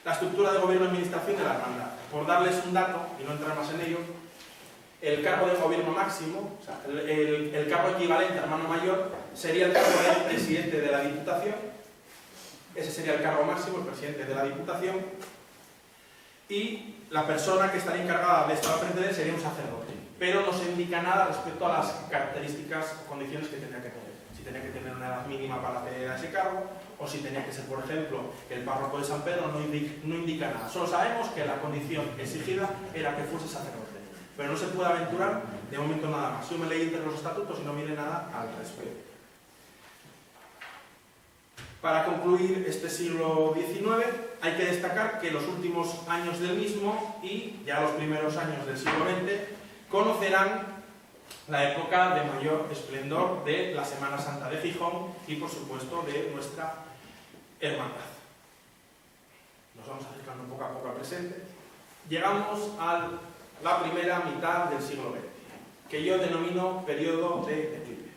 la estructura de gobierno y administración de la hermandad. Por darles un dato, y no entrar más en ello, el cargo de gobierno máximo, o sea, el cargo equivalente a hermano mayor, sería el cargo de presidente de la Diputación. Ese sería el cargo máximo, el presidente de la Diputación, y la persona que estaría encargada de estar al frente de él sería un sacerdote, pero no se indica nada respecto a las características o condiciones que tendría que tener. Si tenía que tener una edad mínima para acceder a ese cargo, o si tenía que ser, por ejemplo, el párroco de San Pedro, no indica nada. Solo sabemos que la condición exigida era que fuese sacerdote. pero no se puede aventurar de momento nada más. Yo me leí entre los estatutos y no viene nada al respecto. Para concluir este siglo XIX hay que destacar que los últimos años del mismo y ya los primeros años del siglo XX conocerán la época de mayor esplendor de la Semana Santa de Gijón y por supuesto de nuestra hermandad. Nos vamos acercando poco a poco al presente. Llegamos a la primera mitad del siglo XX, que yo denomino periodo de declive.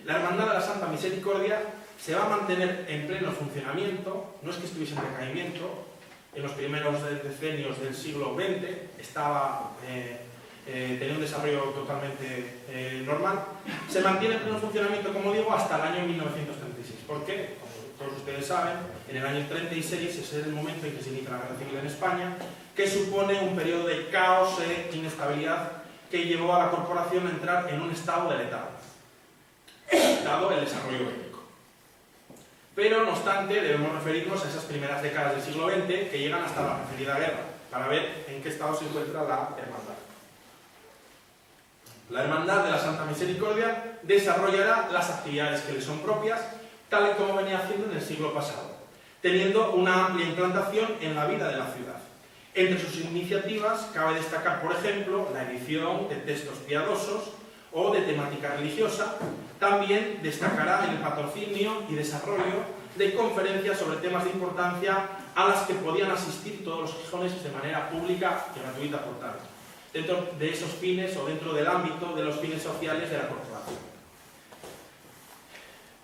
La Hermandad de la Santa Misericordia se va a mantener en pleno funcionamiento, no es que estuviese en decaimiento, en los primeros decenios del siglo XX estaba, tenía un desarrollo totalmente normal, se mantiene en pleno funcionamiento, como digo, hasta el año 1936. ¿Por qué? Como todos ustedes saben, en el año 36 es el momento en que se inicia la Guerra Civil en España, que supone un periodo de caos e inestabilidad que llevó a la corporación a entrar en un estado de letargo, dado el desarrollo bélico. Pero, no obstante, debemos referirnos a esas primeras décadas del siglo XX que llegan hasta la referida guerra, para ver en qué estado se encuentra la hermandad. La Hermandad de la Santa Misericordia desarrollará las actividades que le son propias, tal y como venía haciendo en el siglo pasado, teniendo una amplia implantación en la vida de la ciudad. Entre sus iniciativas cabe destacar, por ejemplo, la edición de textos piadosos o de temática religiosa. También destacará el patrocinio y desarrollo de conferencias sobre temas de importancia a las que podían asistir todos los gijoneses de manera pública y gratuita, por tanto, dentro de esos fines o dentro del ámbito de los fines sociales de la corporación.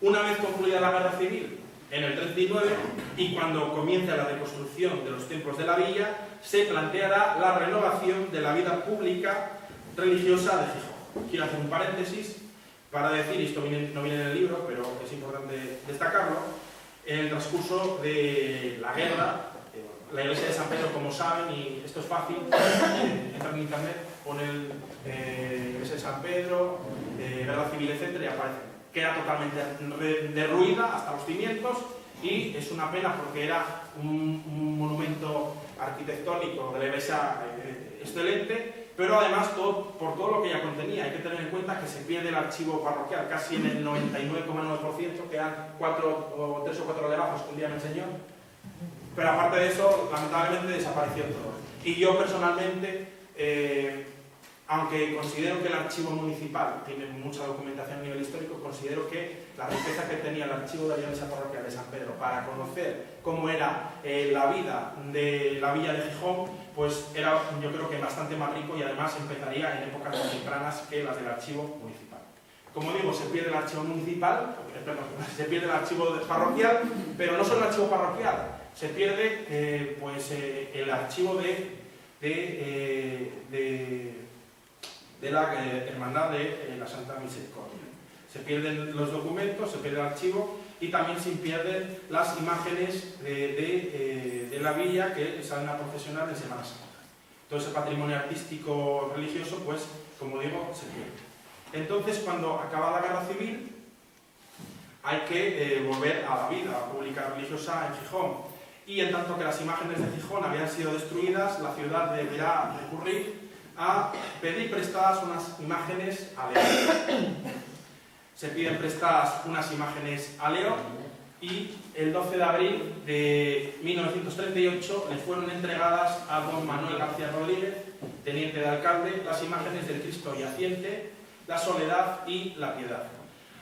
Una vez concluida la Guerra Civil, en el 39, y cuando comience la reconstrucción de los templos de la villa, se planteará la renovación de la vida pública religiosa de Gijón. Quiero hacer un paréntesis para decir, y esto no viene en el libro, pero es importante destacarlo, en el transcurso de la guerra, la iglesia de San Pedro, como saben, y esto es fácil, entran en internet, ponen iglesia de San Pedro, guerra civil, etc., y aparece. Queda totalmente derruida hasta los cimientos, y es una pena porque era un monumento arquitectónico de la iglesia excelente, pero además por todo lo que ella contenía. Hay que tener en cuenta que se pierde el archivo parroquial, casi en el 99,9%, quedan 3 o 4 legajos que un día me enseñó, pero aparte de eso, lamentablemente desapareció todo. Y yo personalmente, aunque considero que el archivo municipal tiene mucha documentación a nivel histórico, considero que la riqueza que tenía el archivo de la iglesia parroquial de San Pedro para conocer cómo era la vida de la villa de Gijón, pues era, yo creo que bastante más rico, y además empezaría en épocas más tempranas que las del archivo municipal. Como digo, se pierde el archivo municipal, se pierde el archivo parroquial, pero no solo el archivo parroquial, se pierde el archivo de la Hermandad de la Santa Misericordia. Se pierden los documentos, se pierde el archivo, y también se pierden las imágenes de la villa que salen a procesionar en Semana Santa. Todo ese patrimonio artístico religioso, pues, como digo, se pierde. Entonces, cuando acaba la Guerra Civil, hay que volver a la vida pública religiosa en Gijón. Y en tanto que las imágenes de Gijón habían sido destruidas, la ciudad deberá recurrir a pedir prestadas unas imágenes a León. Se piden prestadas unas imágenes a León, y el 12 de abril de 1938 le fueron entregadas a don Manuel García Rodríguez, teniente de alcalde, las imágenes del Cristo yaciente, la Soledad y la Piedad,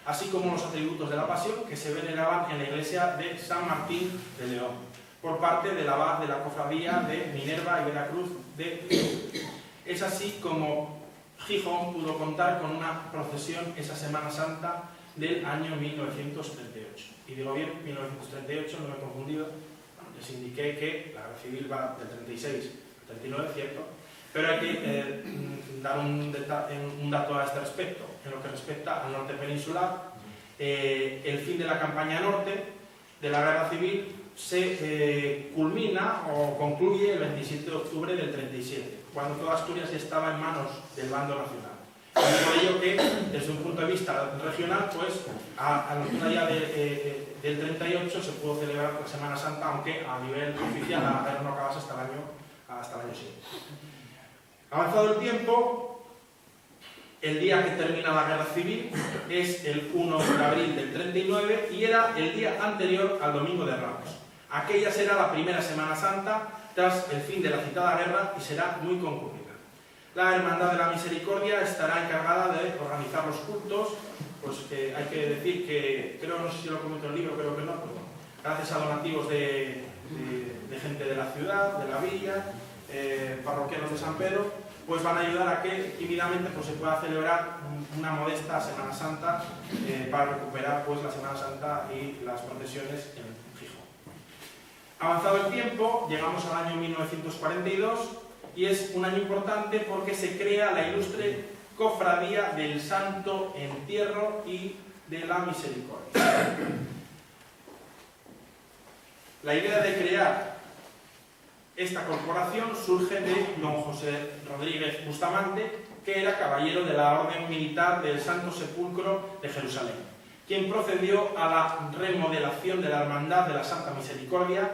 así como los atributos de la Pasión que se veneraban en la iglesia de San Martín de León, por parte del abad de la cofradía de Minerva y Veracruz de León. Es así como Gijón pudo contar con una procesión esa Semana Santa del año 1938. Y digo bien, 1938, no me he confundido. Bueno, les indiqué que la Guerra Civil va del 36 al 39, ¿cierto? Pero hay que dar un dato a este respecto. En lo que respecta al norte peninsular, el fin de la campaña norte de la Guerra Civil se culmina o concluye el 27 de octubre del 37, cuando toda Asturias ya estaba en manos del bando nacional. Y por ello que, desde un punto de vista regional, pues a la altura ya del 38 se pudo celebrar la Semana Santa, aunque a nivel oficial la guerra no acabase hasta el año siguiente. Avanzado el tiempo, el día que termina la guerra civil es el 1 de abril del 39 y era el día anterior al Domingo de Ramos. Aquella será la primera Semana Santa tras el fin de la citada guerra y será muy concurrida. La Hermandad de la Misericordia estará encargada de organizar los cultos, pues que hay que decir que, creo, no sé si lo comento en el libro, creo que no, pero gracias a donativos de gente de la ciudad, de la villa, parroquianos de San Pedro, pues van a ayudar a que tímidamente pues, se pueda celebrar una modesta Semana Santa para recuperar pues, la Semana Santa y las procesiones en Gijón. Avanzado el tiempo, llegamos al año 1942 y es un año importante porque se crea la ilustre Cofradía del Santo Entierro y de la Misericordia. La idea de crear esta corporación surge de don José Rodríguez Bustamante, que era caballero de la Orden Militar del Santo Sepulcro de Jerusalén, quien procedió a la remodelación de la Hermandad de la Santa Misericordia,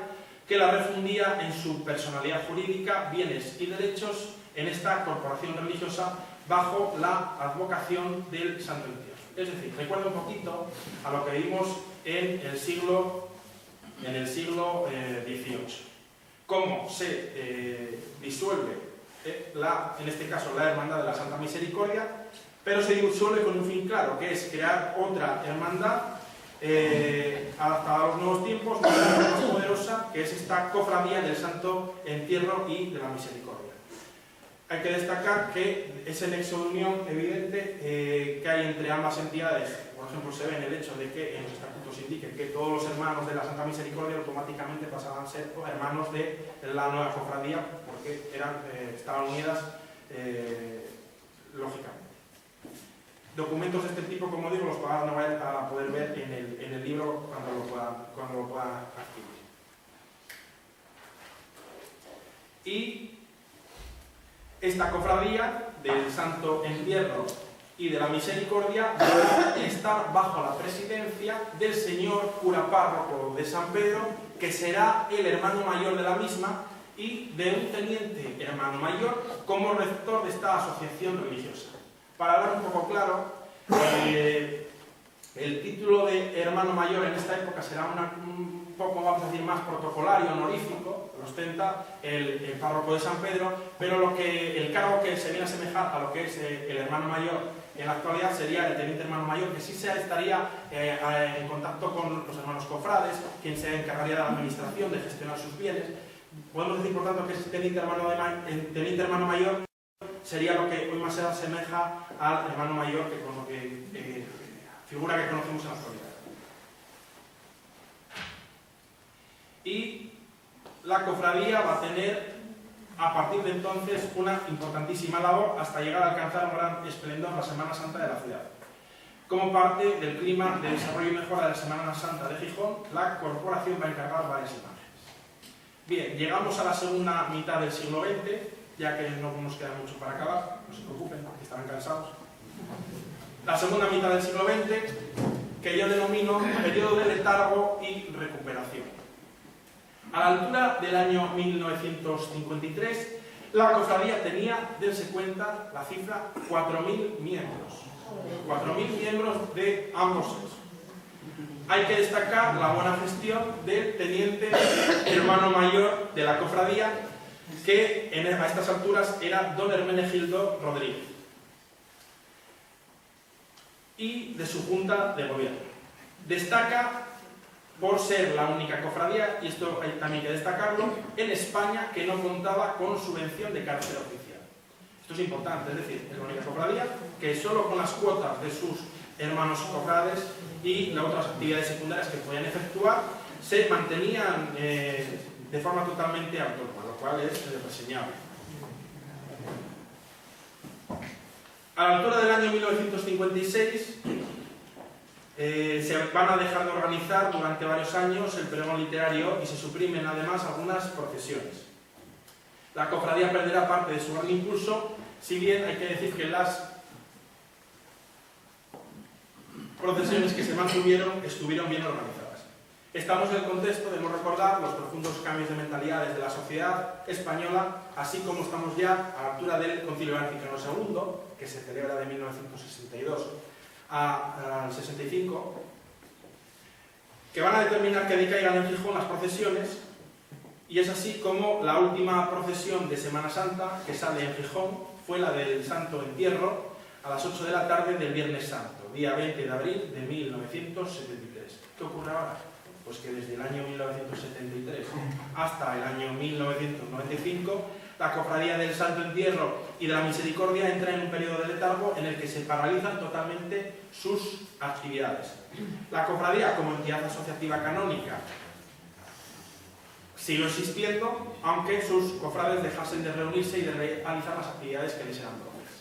que la refundía en su personalidad jurídica, bienes y derechos en esta corporación religiosa bajo la advocación del Santo Entierro. Es decir, recuerda un poquito a lo que vimos en el siglo XVIII. Cómo se disuelve, en este caso, la Hermandad de la Santa Misericordia, pero se disuelve con un fin claro, que es crear otra hermandad adaptada a los nuevos tiempos, más poderosa, que es esta Cofradía del Santo Entierro y de la Misericordia. Hay que destacar que ese nexo de unión evidente que hay entre ambas entidades, por ejemplo, se ve en el hecho de que en los estatutos indique que todos los hermanos de la Santa Misericordia automáticamente pasaban a ser hermanos de la nueva cofradía, porque estaban unidas lógicamente. Documentos de este tipo, como digo, los van a poder ver en el libro cuando lo puedan adquirir. Y esta cofradía del Santo Entierro y de la Misericordia debe estar bajo la presidencia del señor cura párroco de San Pedro, que será el hermano mayor de la misma, y de un teniente hermano mayor como rector de esta asociación religiosa. Para hablar un poco claro, el título de hermano mayor en esta época será un poco, vamos a decir, más protocolario, honorífico, lo ostenta el párroco de San Pedro, pero el cargo que se viene a asemejar a lo que es el hermano mayor en la actualidad sería el teniente hermano mayor, que sí estaría en contacto con los hermanos cofrades, quien se encargaría de la administración, de gestionar sus bienes. Podemos decir, por tanto, que ese teniente hermano mayor sería lo que hoy más se asemeja al hermano mayor figura que conocemos en la actualidad. Y la cofradía va a tener a partir de entonces una importantísima labor hasta llegar a alcanzar un gran esplendor la Semana Santa de la ciudad. Como parte del clima de desarrollo y mejora de la Semana Santa de Gijón, la corporación va a encargar varias imágenes. Bien, llegamos a la segunda mitad del siglo XX, ya que no nos queda mucho para acabar, no se preocupen, porque estarán cansados. La segunda mitad del siglo XX, que yo denomino periodo de letargo y recuperación. A la altura del año 1953, la cofradía tenía, dense cuenta, la cifra 4.000 miembros. 4.000 miembros de ambos sexos. Hay que destacar la buena gestión del teniente hermano mayor de la cofradía, que a estas alturas era don Hermenegildo Rodríguez, y de su junta de gobierno. Destaca por ser la única cofradía, y esto hay también que destacarlo, en España que no contaba con subvención de cartera oficial. Esto es importante, es decir, es la única cofradía que solo con las cuotas de sus hermanos cofrades y las otras actividades secundarias que podían efectuar se mantenían de forma totalmente autónoma, lo cual es reseñable. A la altura del año 1956 se van a dejar de organizar durante varios años el pregón literario y se suprimen además algunas procesiones. La cofradía perderá parte de su gran impulso, si bien hay que decir que las procesiones que se mantuvieron estuvieron bien organizadas. Estamos en el contexto, debemos recordar, los profundos cambios de mentalidades de la sociedad española, así como estamos ya a la altura del Concilio Vaticano II, que se celebra de 1962 al 65, que van a determinar que decaigan en Gijón las procesiones, y es así como la última procesión de Semana Santa que sale en Gijón fue la del Santo Entierro a las 8 de la tarde del Viernes Santo, día 20 de abril de 1973. ¿Qué ocurre ahora? Pues que desde el año 1973 hasta el año 1995, la Cofradía del Santo Entierro y de la Misericordia entra en un periodo de letargo en el que se paralizan totalmente sus actividades. La Cofradía, como entidad asociativa canónica, siguió existiendo, aunque sus cofrades dejasen de reunirse y de realizar las actividades que les eran propias.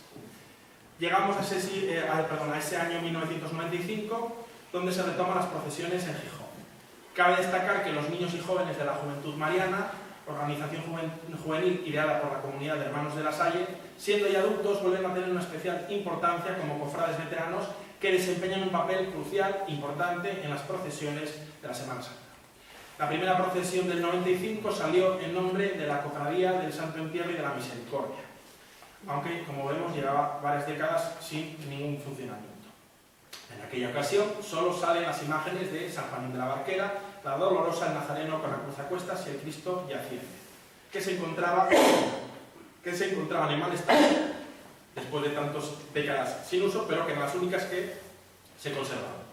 Llegamos a ese año 1995, donde se retoman las procesiones en Gijón. Cabe destacar que los niños y jóvenes de la Juventud Mariana, organización juvenil ideada por la comunidad de Hermanos de la Salle, siendo ya adultos, vuelven a tener una especial importancia como cofrades veteranos que desempeñan un papel crucial, importante en las procesiones de la Semana Santa. La primera procesión del 95 salió en nombre de la Cofradía del Santo Entierro y de la Misericordia, aunque, como vemos, llevaba varias décadas sin ningún funcionamiento. En aquella ocasión solo salen las imágenes de San Juanín de la Barquera, la Dolorosa, el Nazareno con la cruz a cuestas y el Cristo yaciente, que se encontraban en mal estado después de tantas décadas sin uso, pero que eran las únicas que se conservaban.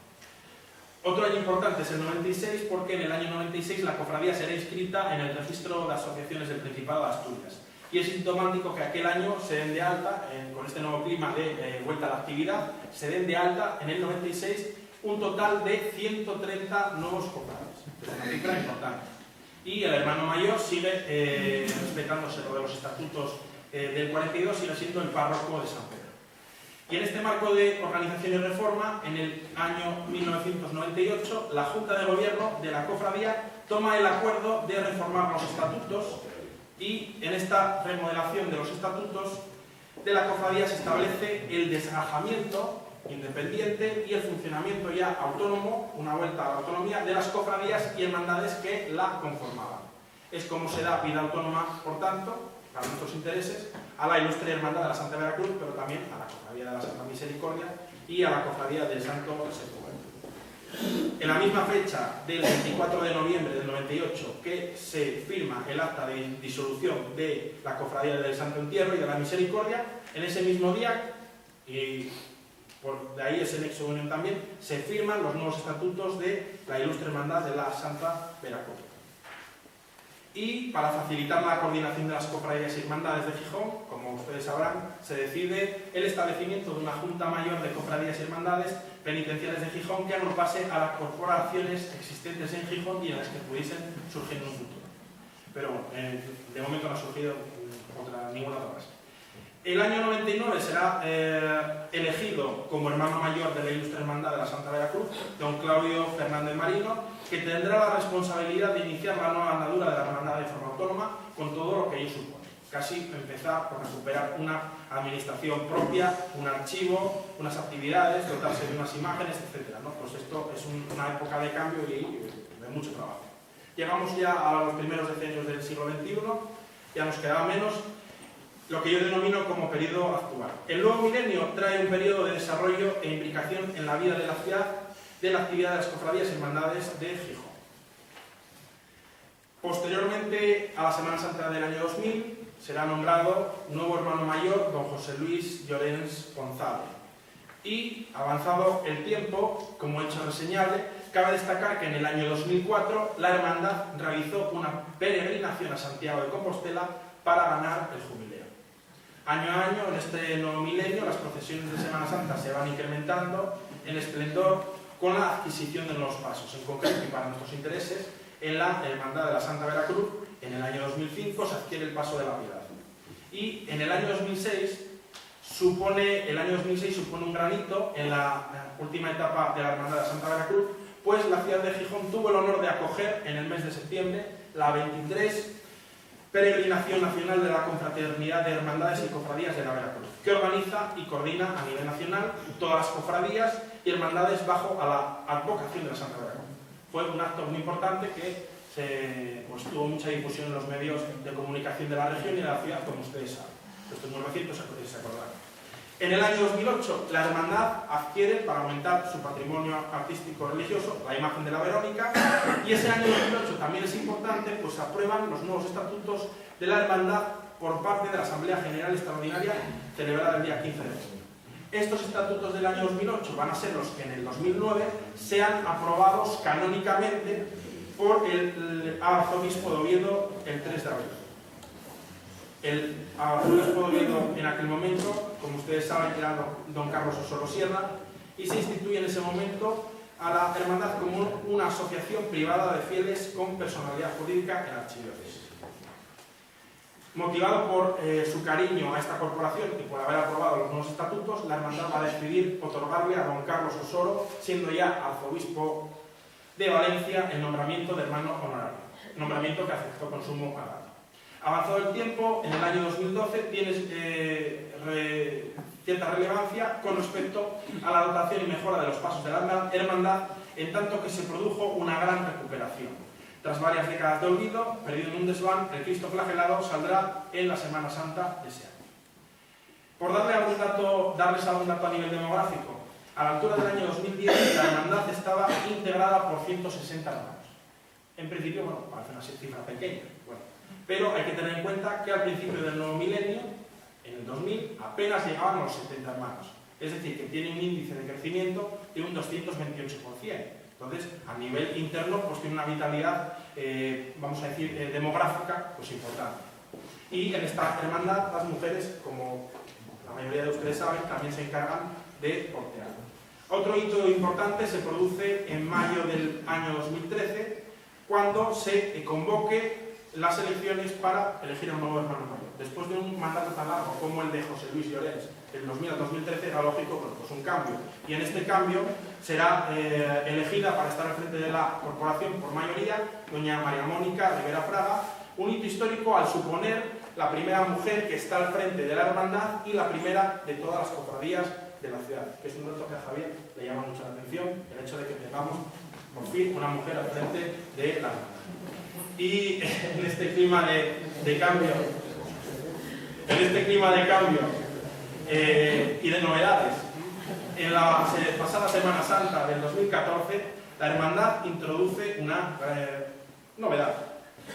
Otro año importante es el 96, porque en el año 96 la cofradía será inscrita en el registro de asociaciones del Principado de Asturias. Y es sintomático que aquel año se den de alta, con este nuevo clima de vuelta a la actividad, se den de alta en el 96 un total de 130 nuevos cofrades. Es una cifra importante. Y el hermano mayor sigue respetándose lo de los estatutos del 42, sigue siendo el párroco de San Pedro. Y en este marco de organización y reforma, en el año 1998, la Junta de Gobierno de la Cofradía toma el acuerdo de reformar los estatutos, y en esta remodelación de los estatutos de la Cofradía se establece el desgajamiento independiente y el funcionamiento ya autónomo, una vuelta a la autonomía, de las cofradías y hermandades que la conformaban. Es como se da vida autónoma, por tanto, para nuestros intereses, a la ilustre Hermandad de la Santa Veracruz, pero también a la Cofradía de la Santa Misericordia y a la Cofradía del Santo Sepulcro. En la misma fecha del 24 de noviembre del 98, que se firma el acta de disolución de la Cofradía del Santo Entierro y de la Misericordia, en ese mismo día, y de ahí ese nexo de unión también, se firman los nuevos estatutos de la ilustre Hermandad de la Santa Veracruz. Y para facilitar la coordinación de las cofradías y hermandades de Gijón, como ustedes sabrán, se decide el establecimiento de una Junta Mayor de Cofradías y Hermandades Penitenciales de Gijón que agrupase a las corporaciones existentes en Gijón y en las que pudiesen surgir en un futuro. Pero de momento no ha surgido ninguna otra más. El año 99 será elegido como hermano mayor de la ilustre hermandad de la Santa Veracruz, don Claudio Fernández Marino, que tendrá la responsabilidad de iniciar la nueva andadura de la hermandad de forma autónoma con todo lo que ello supone. Casi empezar por recuperar una administración propia, un archivo, unas actividades, dotarse de unas imágenes, etc. ¿no? Pues esto es una época de cambio y de mucho trabajo. Llegamos ya a los primeros decenios del siglo XXI, ya nos quedaba menos, lo que yo denomino como periodo actual. El nuevo milenio trae un periodo de desarrollo e implicación en la vida de la ciudad de la actividad de las cofradías y hermandades de Gijón. Posteriormente a la Semana Santa del año 2000 será nombrado nuevo hermano mayor don José Luis Llorens González. Y avanzado el tiempo, como hecho reseñable, cabe destacar que en el año 2004 la hermandad realizó una peregrinación a Santiago de Compostela para ganar el jubileo. Año a año, en este nuevo milenio, las procesiones de Semana Santa se van incrementando en esplendor con la adquisición de nuevos pasos. En concreto, y para nuestros intereses, en la Hermandad de la Santa Veracruz, en el año 2005, se adquiere el paso de la Piedad. Y en el año 2006 supone un granito en la última etapa de la Hermandad de la Santa Veracruz, pues la ciudad de Gijón tuvo el honor de acoger en el mes de septiembre la 23 Peregrinación Nacional de la Confraternidad de Hermandades y Cofradías de la Veracruz, que organiza y coordina a nivel nacional todas las cofradías y hermandades bajo a la advocación de la Santa Veracruz. fue un acto muy importante que tuvo mucha difusión en los medios de comunicación de la región y de la ciudad, como ustedes saben. Esto es muy reciente, se acordarán. En el año 2008, la hermandad adquiere, para aumentar su patrimonio artístico religioso, la imagen de la Verónica, y ese año 2008 también es importante, pues aprueban los nuevos estatutos de la hermandad por parte de la Asamblea General Extraordinaria celebrada el día 15 de junio. Estos estatutos del año 2008 van a ser los que en el 2009 sean aprobados canónicamente por el arzobispo de Oviedo el 3 de abril. El arzobispo de Oviedo en aquel momento, como ustedes saben, era don Carlos Osoro Sierra, y se instituye en ese momento a la hermandad como una asociación privada de fieles con personalidad jurídica en la archidiócesis. Motivado por su cariño a esta corporación y por haber aprobado los nuevos estatutos, la hermandad va a decidir otorgarle a don Carlos Osoro, siendo ya arzobispo de Valencia, el nombramiento de hermano honorario, nombramiento que aceptó con sumo agrado. Avanzado el tiempo, en el año 2012 tiene cierta relevancia con respecto a la dotación y mejora de los pasos de la hermandad, en tanto que se produjo una gran recuperación. Tras varias décadas de olvido, perdido en un desván, el Cristo flagelado saldrá en la Semana Santa de ese año. Por darles algún dato a nivel demográfico, a la altura del año 2010 la hermandad estaba integrada por 160 hermanos. En principio, bueno, parece una cifra pequeña, pero hay que tener en cuenta que al principio del nuevo milenio, en el 2000, apenas llegaban a los 70 hermanos. Es decir, que tiene un índice de crecimiento de un 228%. Entonces, a nivel interno, pues tiene una vitalidad, vamos a decir, demográfica, pues importante. Y en esta hermandad, las mujeres, como la mayoría de ustedes saben, también se encargan de portear. Otro hito importante se produce en mayo del año 2013, cuando se convoque las elecciones para elegir a un nuevo hermano mayor. Después de un mandato tan largo como el de José Luis Llorens, del 2000 al 2013, era lógico, bueno, pues un cambio. Y en este cambio será elegida para estar al frente de la corporación por mayoría doña María Mónica Rivera Fraga, un hito histórico al suponer la primera mujer que está al frente de la hermandad y la primera de todas las cofradías de la ciudad, que es un dato que a Javier le llama mucho la atención, el hecho de que tengamos por fin una mujer al frente de la hermandad. Y en este clima de cambio, y de novedades, en la pasada Semana Santa del 2014, la hermandad introduce una novedad.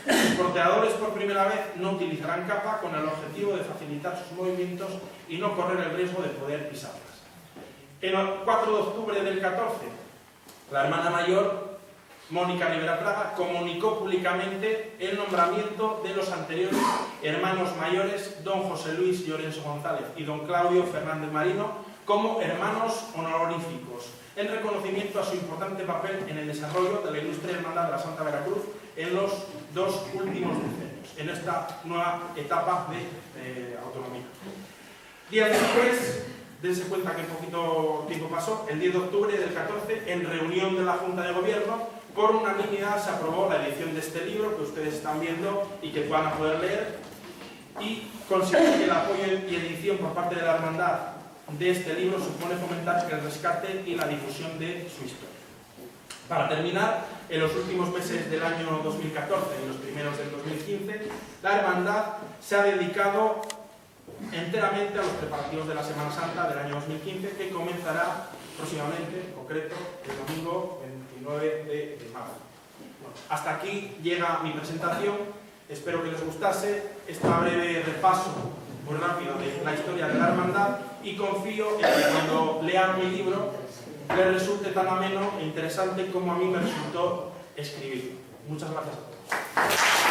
Los porteadores por primera vez no utilizarán capa con el objetivo de facilitar sus movimientos y no correr el riesgo de poder pisarlas. El 4 de octubre del 14, la hermana mayor, Mónica Rivera Fraga, comunicó públicamente el nombramiento de los anteriores hermanos mayores, don José Luis Llorens González y don Claudio Fernández Marino, como hermanos honoríficos, en reconocimiento a su importante papel en el desarrollo de la ilustre hermandad de la Santa Veracruz en los 2 últimos decenios, en esta nueva etapa de autonomía. Días después, dense cuenta que poquito tiempo pasó, el 10 de octubre del 14, en reunión de la Junta de Gobierno, por unanimidad se aprobó la edición de este libro que ustedes están viendo y que van a poder leer, y considero que el apoyo y edición por parte de la hermandad de este libro supone fomentar el rescate y la difusión de su historia. Para terminar, en los últimos meses del año 2014 y los primeros del 2015, la hermandad se ha dedicado enteramente a los preparativos de la Semana Santa del año 2015, que comenzará próximamente, en concreto, el domingo 29 de marzo. Bueno, hasta aquí llega mi presentación. Espero que les gustase este breve repaso muy rápido de la historia de la hermandad, y confío en que cuando lean mi libro les resulte tan ameno e interesante como a mí me resultó escribirlo. Muchas gracias a todos.